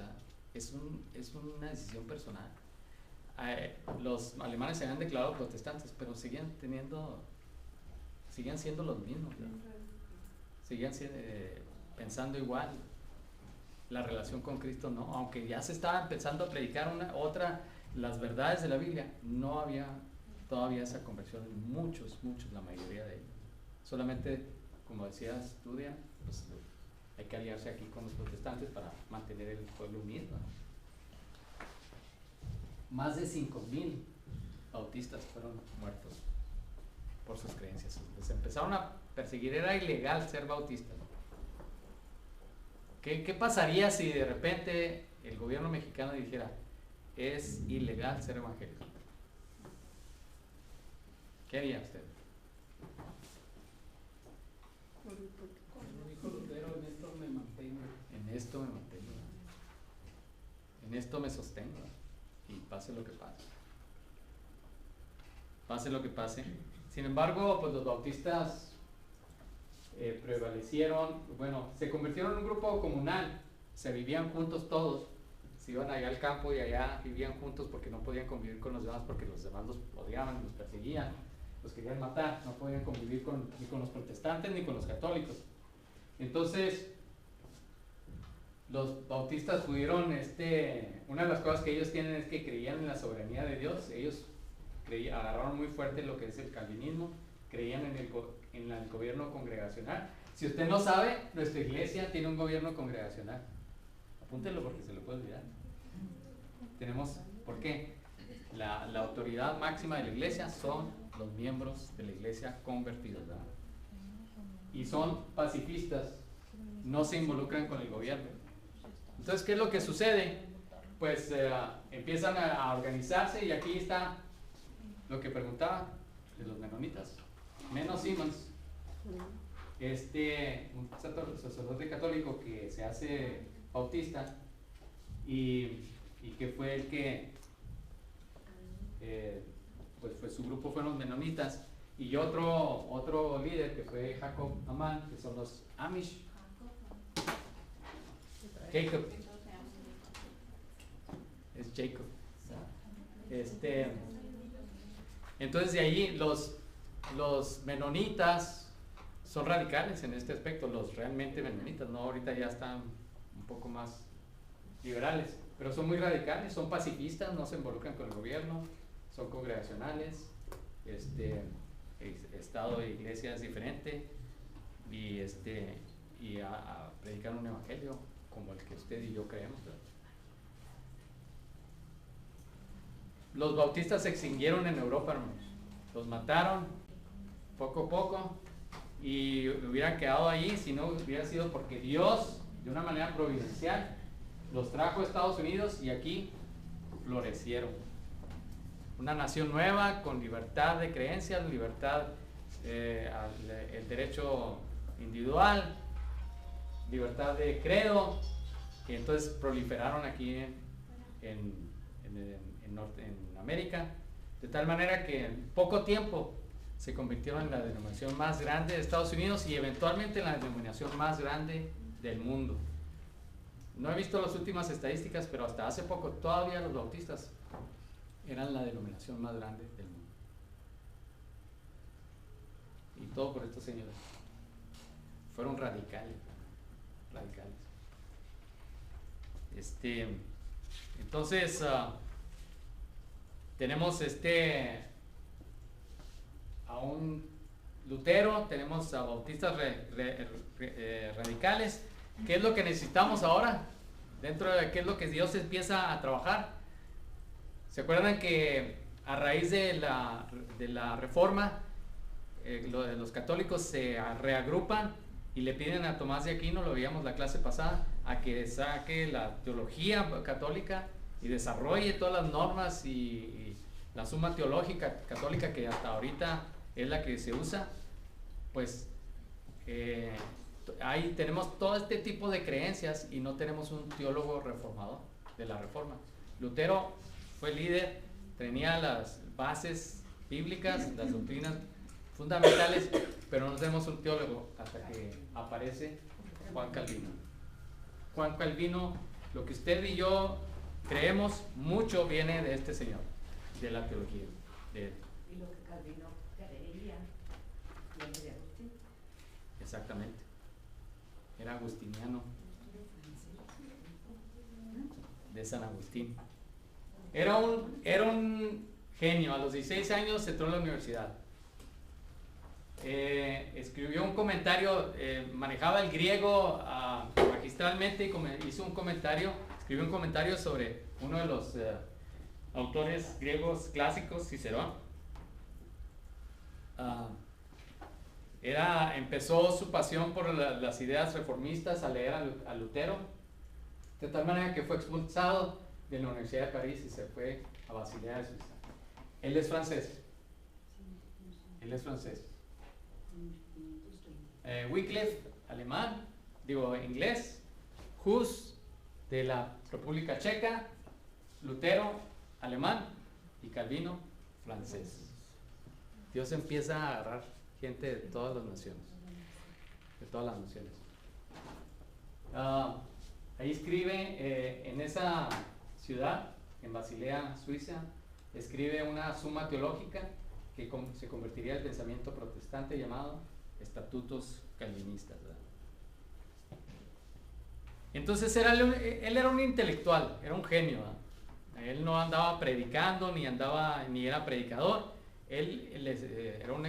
es una decisión personal. Los alemanes se habían declarado protestantes, pero seguían siendo los mismos, ¿no? Seguían pensando igual. La relación con Cristo no, aunque ya se estaba empezando a predicar las verdades de la Biblia, no había todavía esa conversión en muchos, la mayoría de ellos. Solamente, como decías tú, Diana, pues hay que aliarse aquí con los protestantes para mantener el pueblo unido, ¿no? Más de 5,000 bautistas fueron muertos por sus creencias. Les empezaron a perseguir, era ilegal ser bautista, ¿no? ¿Qué pasaría si de repente el gobierno mexicano dijera, es ilegal ser evangélico? ¿Qué haría usted? Como dijo Lutero, en esto me mantengo. En esto me mantengo. En esto me sostengo. Y pase lo que pase. Pase lo que pase. Sin embargo, pues los bautistas prevalecieron, se convirtieron en un grupo comunal, se vivían juntos todos, se iban allá al campo y allá vivían juntos porque no podían convivir con los demás porque los demás los odiaban, los perseguían, los querían matar, no podían convivir ni con los protestantes ni con los católicos. Entonces, los bautistas pudieron, una de las cosas que ellos tienen es que creían en la soberanía de Dios. Ellos agarraron muy fuerte lo que es el calvinismo, creían en el gobierno congregacional. Si usted no sabe, nuestra iglesia tiene un gobierno congregacional. Apúntelo porque se lo puede olvidar. ¿Por qué? La autoridad máxima de la iglesia son los miembros de la iglesia convertidos, ¿verdad? Y son pacifistas, no se involucran con el gobierno. Entonces, ¿qué es lo que sucede? Pues empiezan a organizarse y aquí está lo que preguntaba de los menonitas. Menno Simons, un sacerdote católico que se hace bautista y que fue el que, pues su grupo fueron los menonitas, y otro líder que fue Jacob Amman, que son los Amish. Jacob. Es Jacob. Entonces de allí los menonitas son radicales en este aspecto, los realmente menonitas, ¿no? Ahorita ya están un poco más liberales, pero son muy radicales, son pacifistas, no se involucran con el gobierno, son congregacionales, estado de iglesia es diferente y predican un evangelio como el que usted y yo creemos, ¿verdad? Los bautistas se extinguieron en Europa, hermanos. Los mataron poco a poco y hubieran quedado ahí si no hubiera sido porque Dios, de una manera providencial, los trajo a Estados Unidos y aquí florecieron. Una nación nueva con libertad de creencias, libertad, el derecho individual, libertad de credo, y entonces proliferaron aquí en América, de tal manera que en poco tiempo se convirtieron en la denominación más grande de Estados Unidos y eventualmente en la denominación más grande del mundo. No he visto las últimas estadísticas, pero hasta hace poco todavía los bautistas eran la denominación más grande del mundo. Y todo por estos señores. Fueron radicales. Entonces, tenemos a un Lutero, tenemos a bautistas radicales. ¿Qué es lo que necesitamos ahora? Dentro de qué es lo que Dios empieza a trabajar. ¿Se acuerdan que a raíz de la reforma, los católicos se reagrupan y le piden a Tomás de Aquino, lo veíamos la clase pasada, a que saque la teología católica y desarrolle todas las normas y la suma teológica católica que hasta ahorita es la que se usa? Pues ahí tenemos todo este tipo de creencias y no tenemos un teólogo reformador de la reforma. Lutero fue líder, tenía las bases bíblicas, las doctrinas fundamentales, pero no tenemos un teólogo hasta que aparece Juan Calvino. Juan Calvino, lo que usted y yo creemos, mucho viene de este señor, de la teología de él. Y lo que Calvino creía viene de Agustín. Exactamente. Era agustiniano, de San Agustín. Era un genio. A los 16 años entró en la universidad. Escribió un comentario, manejaba el griego magistralmente y escribió un comentario sobre uno de los autores griegos clásicos, Cicerón. Empezó su pasión por las ideas reformistas al leer a Lutero, de tal manera que fue expulsado de la Universidad de París y se fue a Basilea de Suiza. Él es francés. Wycliffe, inglés. Hus, de la República Checa. Lutero, alemán. Y Calvino, francés. Dios empieza a agarrar gente de todas las naciones. Ahí escribe, en esa ciudad, en Basilea, Suiza, escribe una suma teológica que se convertiría en el pensamiento protestante llamado Estatutos Calvinistas, ¿verdad? Entonces él era un intelectual, era un genio, ¿verdad? Él no andaba predicando ni era predicador. Él era un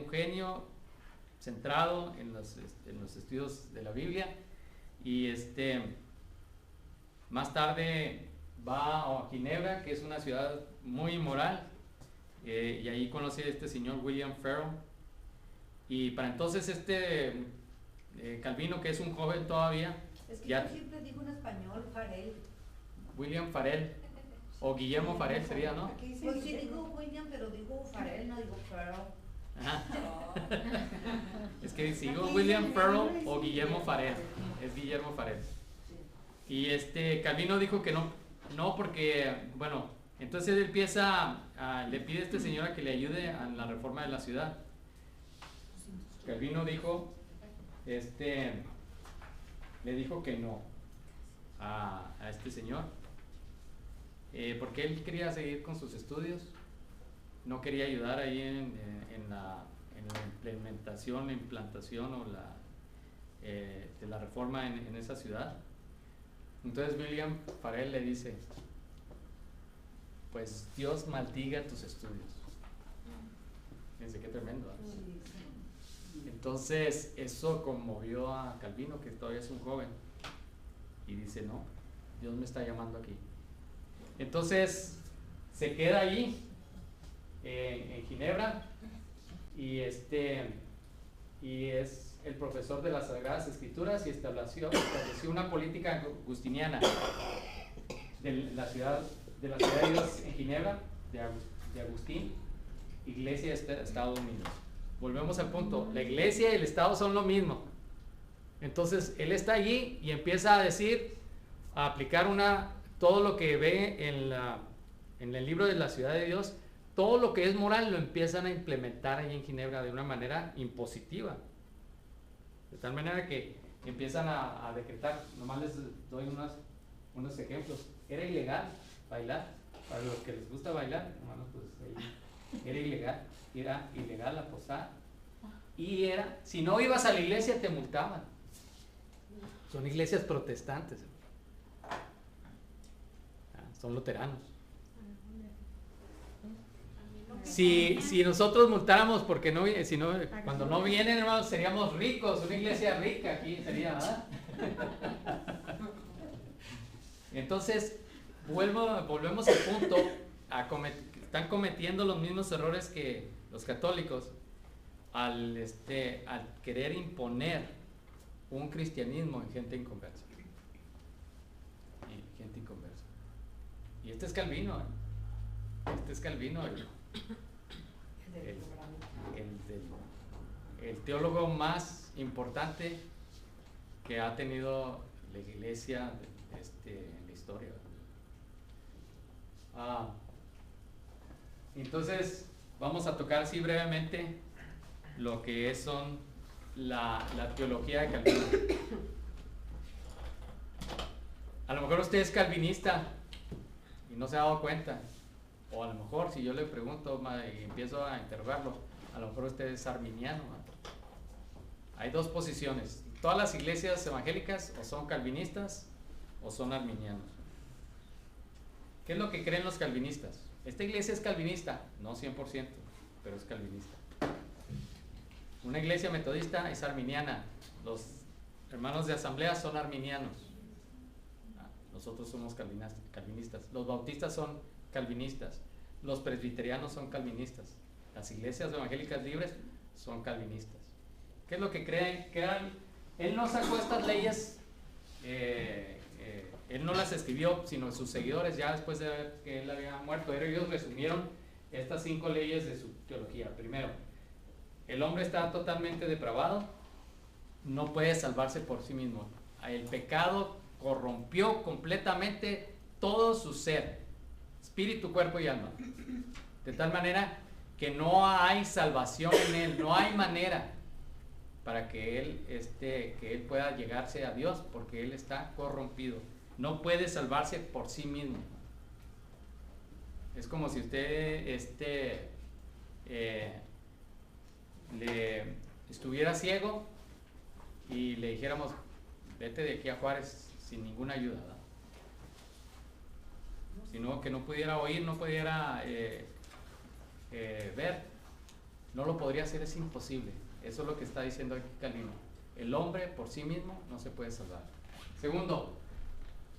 genio centrado en los estudios de la Biblia y más tarde va a Ginebra, que es una ciudad muy inmoral, y ahí conoce a este señor William Farel. Y para entonces Calvino, que es un joven todavía, es que ya, yo siempre digo en español Farel. William Farel o Guillermo Farel sería, ¿no? Pues sí digo William, pero digo Farel, no digo Farel. Es que si digo William Farel o Guillermo Farel, es Guillermo Farel. Y Calvino dijo que no, porque, bueno, entonces él le pide a este señor a que le ayude a la reforma de la ciudad. Calvino dijo, le dijo que no a este señor, porque él quería seguir con sus estudios, no quería ayudar ahí en la implantación de la reforma en esa ciudad. Entonces William Farel le dice, pues Dios maldiga tus estudios. Fíjense qué tremendo, ¿eh? Entonces eso conmovió a Calvino, que todavía es un joven, y dice, no, Dios me está llamando aquí. Entonces se queda ahí en Ginebra y es el profesor de las Sagradas Escrituras y estableció una política agustiniana de la ciudad de Dios en Ginebra, de Agustín, Iglesia de Estados Unidos. Volvemos al punto, la Iglesia y el Estado son lo mismo. Entonces él está allí y empieza a aplicar todo lo que ve en el libro de la ciudad de Dios, todo lo que es moral lo empiezan a implementar allí en Ginebra de una manera impositiva. De tal manera que empiezan a decretar. Nomás les doy unos ejemplos. Era ilegal bailar. Para los que les gusta bailar, hermanos, pues era ilegal apostar. Y si no ibas a la iglesia te multaban. Son iglesias protestantes. Son luteranos. Si nosotros multáramos porque no, si no, cuando no vienen, hermanos, seríamos ricos, una iglesia rica aquí sería, ¿verdad? Entonces, volvemos al punto, están cometiendo los mismos errores que los católicos al querer imponer un cristianismo en gente inconversa. Y este es Calvino, el teólogo más importante que ha tenido la iglesia en la historia. Entonces vamos a tocar así brevemente lo que son la teología de Calvino. A lo mejor usted es calvinista y no se ha dado cuenta, o a lo mejor si yo le pregunto y empiezo a interrogarlo, a lo mejor usted es arminiano. Hay dos posiciones: todas las iglesias evangélicas o son calvinistas o son arminianos. ¿Qué es lo que creen los calvinistas? Esta iglesia es calvinista, no 100%, pero es calvinista. Una iglesia metodista es arminiana, los hermanos de asamblea son arminianos. Nosotros somos calvinistas. Los bautistas son calvinistas. Los presbiterianos son calvinistas. Las iglesias evangélicas libres son calvinistas. ¿Qué es lo que creen? Él no sacó estas leyes, él no las escribió, sino sus seguidores, ya después de ver que él había muerto, ellos resumieron estas 5 leyes de su teología. Primero, el hombre está totalmente depravado, no puede salvarse por sí mismo. El pecado corrompió completamente todo su ser, espíritu, cuerpo y alma, de tal manera que no hay salvación en él, no hay manera para que él pueda llegarse a Dios, porque él está corrompido, no puede salvarse por sí mismo. Es como si usted le estuviera ciego y le dijéramos: vete de aquí a Juárez sin ninguna ayuda, ¿verdad? Sino que no pudiera oír, no pudiera ver, no lo podría hacer, es imposible. Eso es lo que está diciendo aquí Calvino. El hombre por sí mismo no se puede salvar. Segundo,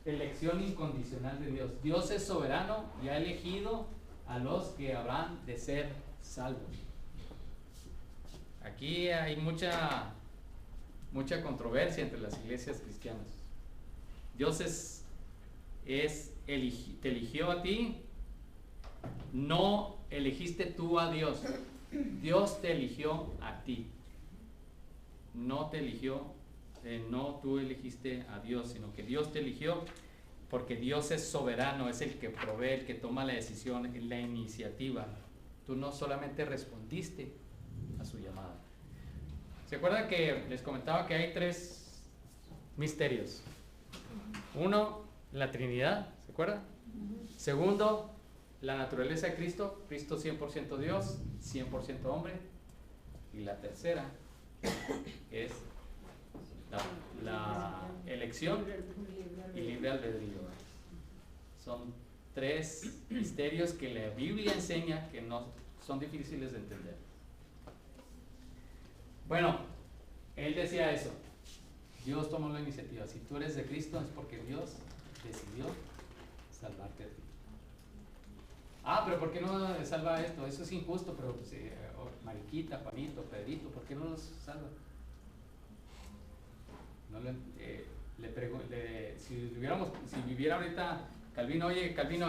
elección incondicional de Dios. Dios es soberano y ha elegido a los que habrán de ser salvos. Aquí hay mucha controversia entre las iglesias cristianas. Dios te eligió a ti, no elegiste tú a Dios. Dios te eligió a ti. No te eligió, no tú elegiste a Dios, sino que Dios te eligió, porque Dios es soberano, es el que provee, el que toma la decisión, la iniciativa. Tú no solamente respondiste a su llamada. ¿Se acuerdan que les comentaba que hay 3 misterios? Uno, la Trinidad, ¿se acuerdan? Segundo, la naturaleza de Cristo, Cristo 100% Dios, 100% hombre. Y la tercera es la elección y libre albedrío. Son 3 misterios que la Biblia enseña que no son difíciles de entender. Bueno, él decía eso. Dios tomó la iniciativa. Si tú eres de Cristo es porque Dios decidió salvarte a ti. Pero ¿por qué no salva esto? Eso es injusto, pero pues, Mariquita, Juanito, Pedrito, ¿por qué no los salva? No si viviera ahorita Calvino, oye Calvino,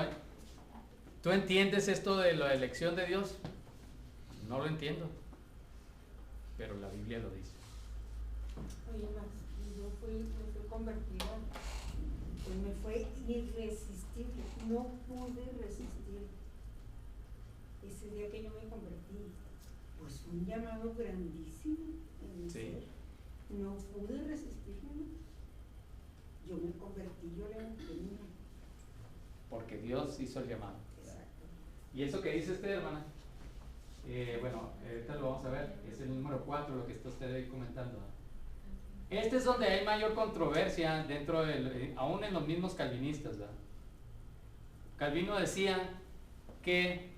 ¿tú entiendes esto de la elección de Dios? No lo entiendo, pero la Biblia lo dice. Oye, Max, yo fui convertida, pues me fue irresistible, no pude resistir. Ese día que yo me convertí, pues un llamado grandísimo en mi ser. No pude resistirme. Yo me convertí, yo le entendí. Porque Dios hizo el llamado. Exacto. ¿Y eso que dice usted, hermana? Bueno, ahorita lo vamos a ver, es el número 4 lo que está usted ahí comentando. Este es donde hay mayor controversia dentro aún en los mismos calvinistas, ¿verdad? Calvino decía que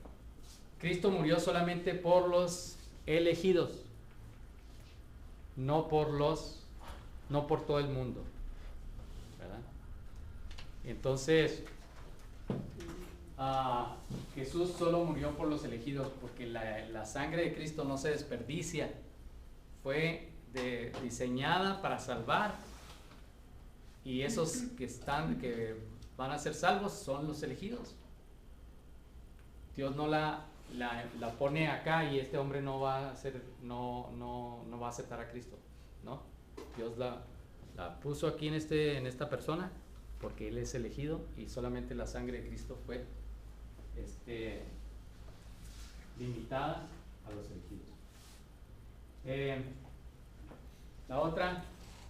Cristo murió solamente por los elegidos, no por todo el mundo, ¿verdad? Entonces, Jesús solo murió por los elegidos, porque la sangre de Cristo no se desperdicia, fue diseñada para salvar, y esos que van a ser salvos son los elegidos. Dios no la pone acá y este hombre no va a aceptar a Cristo, ¿no? Dios la puso aquí en esta persona porque él es elegido, y solamente la sangre de Cristo fue limitada a los elegidos. La otra,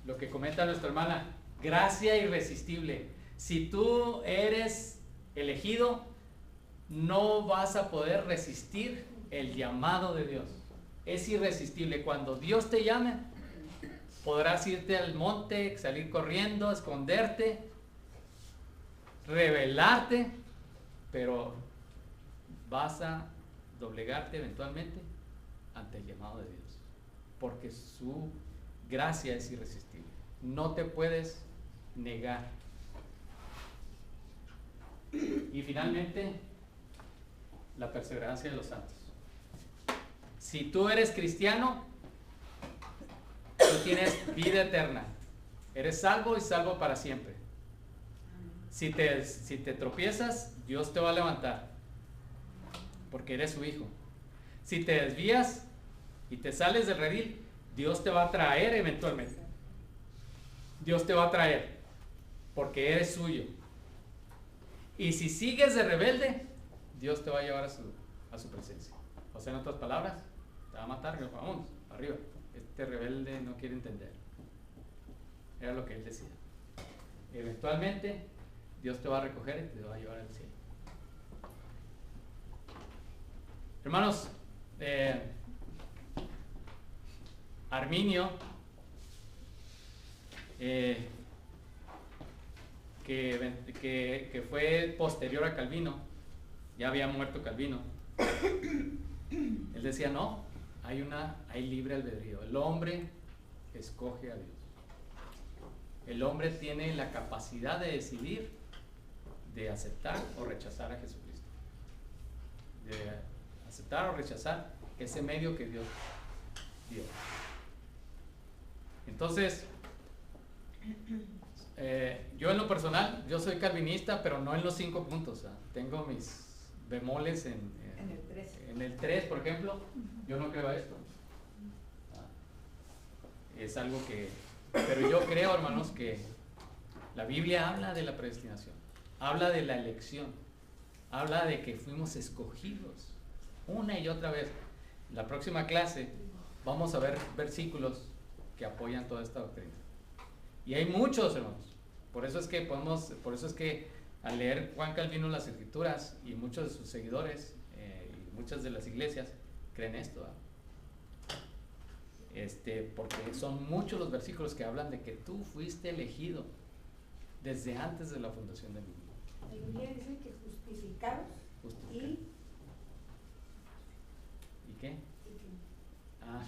lo que comenta nuestra hermana, gracia irresistible. Si tú eres elegido, no vas a poder resistir el llamado de Dios. Es irresistible. Cuando Dios te llame, podrás irte al monte, salir corriendo, esconderte, rebelarte, pero vas a doblegarte eventualmente ante el llamado de Dios, porque su gracia es irresistible. No te puedes negar. Y finalmente, la perseverancia de los santos. Si tú eres cristiano, tú tienes vida eterna. Eres salvo y salvo para siempre. Si te tropiezas, Dios te va a levantar, porque eres su hijo. Si te desvías y te sales del redil, Dios te va a traer eventualmente. Dios te va a traer, porque eres suyo. Y si sigues de rebelde, Dios te va a llevar a su presencia. O sea, en otras palabras, te va a matar. Vamos, arriba. Este rebelde no quiere entender. Era lo que él decía. Eventualmente, Dios te va a recoger y te va a llevar al cielo. Hermanos, Arminio, que fue posterior a Calvino, ya había muerto Calvino, él decía, no, hay libre albedrío. El hombre escoge a Dios. El hombre tiene la capacidad de decidir, de aceptar o rechazar a Jesucristo, de aceptar o rechazar ese medio que Dios dio. Entonces, yo en lo personal, yo soy calvinista, pero no en los 5 puntos. Tengo mis bemoles en el 3, por ejemplo. Yo no creo esto. Es algo que... Pero yo creo, hermanos, que la Biblia habla de la predestinación, habla de la elección, habla de que fuimos escogidos una y otra vez. La próxima clase vamos a ver versículos que apoyan toda esta doctrina. Y hay muchos, hermanos. Por eso es que al leer Juan Calvino las Escrituras, y muchos de sus seguidores y muchas de las iglesias creen esto, porque son muchos los versículos que hablan de que tú fuiste elegido desde antes de la fundación del mundo. La Biblia dice que justificados y ¿qué?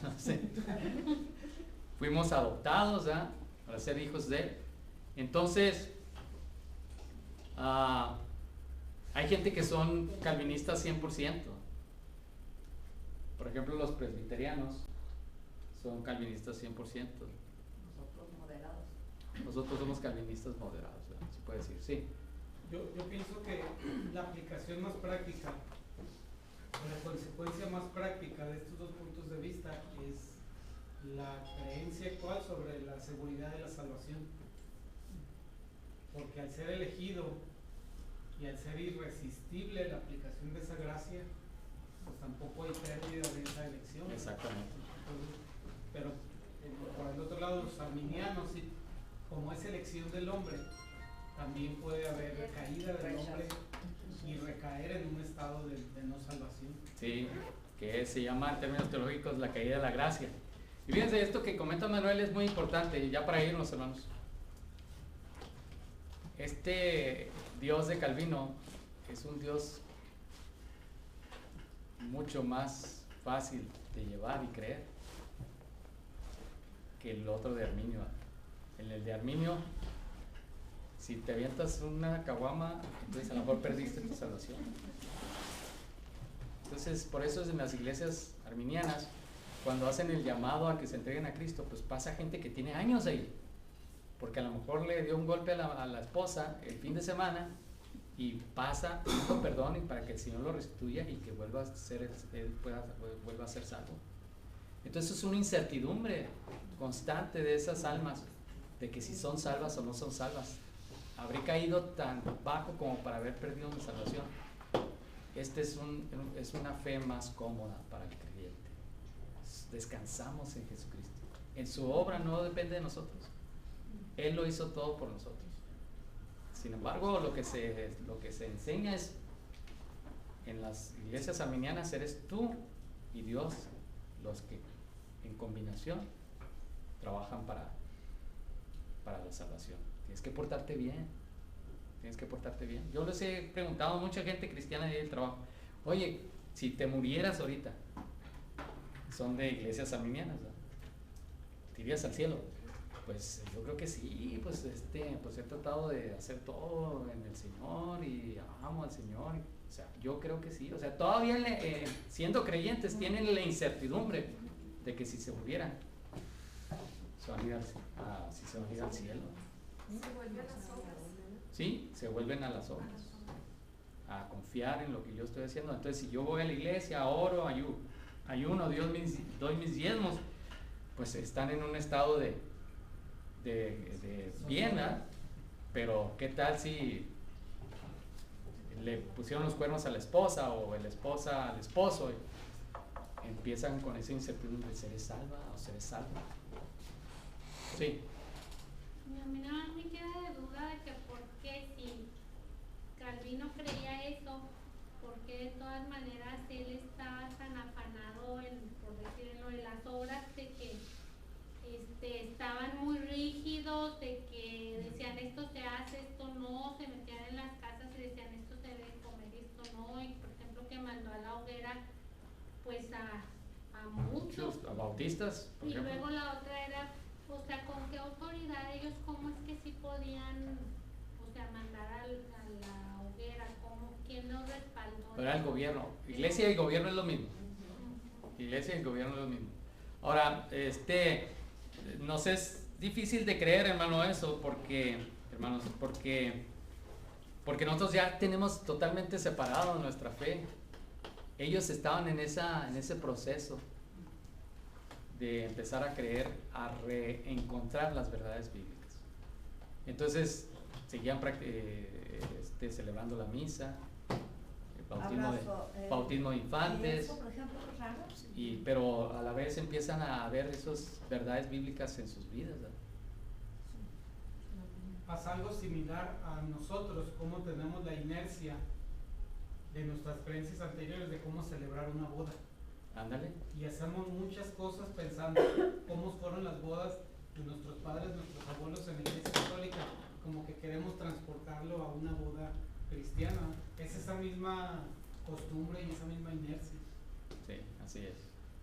No sé. Fuimos adoptados para ser hijos de Él. Entonces, hay gente que son calvinistas 100%. Por ejemplo, los presbiterianos son calvinistas 100%. Nosotros moderados. Nosotros somos calvinistas moderados, ¿verdad? Se puede decir, sí. Yo pienso que la aplicación más práctica, la consecuencia más práctica de estos 2 puntos de vista es la creencia actual sobre la seguridad de la salvación. Porque al ser elegido y al ser irresistible la aplicación de esa gracia, pues tampoco hay pérdida de esa elección. Exactamente. Entonces, pero por el otro lado, los arminianos, como es elección del hombre, también puede haber caída del hombre y recaer en un estado de no salvación. Sí, que se llama en términos teológicos la caída de la gracia. Y fíjense, esto que comenta Manuel es muy importante, ya para irnos, hermanos. Este Dios de Calvino es un Dios mucho más fácil de llevar y creer que el otro de Arminio. En el de Arminio, si te avientas una caguama, entonces a lo mejor perdiste tu salvación. Entonces, por eso en las iglesias arminianas, cuando hacen el llamado a que se entreguen a Cristo, pues pasa gente que tiene años ahí, porque a lo mejor le dio un golpe a la esposa el fin de semana y pasa pidiendo perdón y para que el Señor lo restituya y que vuelva a ser, él vuelva a ser salvo. Entonces es una incertidumbre constante de esas almas, de que si son salvas o no son salvas. Habré caído tan bajo como para haber perdido mi salvación. Este es una fe más cómoda para el creyente. Descansamos en Jesucristo. En su obra no depende de nosotros. Él lo hizo todo por nosotros. Sin embargo, lo que se enseña es, en las iglesias arminianas, eres tú y Dios los que en combinación trabajan para la salvación. Tienes que portarte bien. Tienes que portarte bien. Yo les he preguntado a mucha gente cristiana del trabajo, oye, si te murieras ahorita, son de iglesias arminianas, ¿no? ¿Te irías al cielo? Pues yo creo que sí, pues he tratado de hacer todo en el Señor y amo al Señor. O sea, yo creo que sí. O sea, todavía siendo creyentes tienen la incertidumbre de que si se murieran, se van a ir al cielo. Se vuelven las obras. Sí, se vuelven a las obras, a confiar en lo que yo estoy haciendo. Entonces, si yo voy a la iglesia, oro, ayuno, doy mis diezmos, pues están en un estado de bien, ¿eh? Pero ¿qué tal si le pusieron los cuernos a la esposa o la esposa al esposo? Y empiezan con esa incertidumbre, ¿seré salva o seré salva? Sí. A mí nada más me queda de duda de que por qué si Calvino creía eso, por qué de todas maneras él estaba tan afanado en, por decir, en lo de las obras, de que estaban muy rígidos, de que decían esto se hace, esto no, se metían en las casas y decían esto se debe comer, esto no, y por ejemplo que mandó a la hoguera pues a muchos, a bautistas, por y ejemplo. luego la otra era, o sea, con qué autoridad ellos, cómo es que sí podían, o sea, mandar a la hoguera, quién los respaldó. Pero era el gobierno. Iglesia y gobierno es lo mismo. Iglesia y gobierno es lo mismo. Ahora, no sé, es difícil de creer, hermano, eso, porque nosotros ya tenemos totalmente separado nuestra fe. Ellos estaban en ese proceso de empezar a creer, a reencontrar las verdades bíblicas. Entonces, seguían celebrando la misa, el bautismo de infantes, eso, por ejemplo, raro. pero a la vez empiezan a ver esas verdades bíblicas en sus vidas, ¿verdad? Pasa algo similar a nosotros, cómo tenemos la inercia de nuestras creencias anteriores de cómo celebrar una boda. Ándale. Y hacemos muchas cosas pensando cómo fueron las bodas de nuestros padres, nuestros abuelos en la iglesia católica, como que queremos transportarlo a una boda cristiana. Es esa misma costumbre y esa misma inercia. Sí, así es.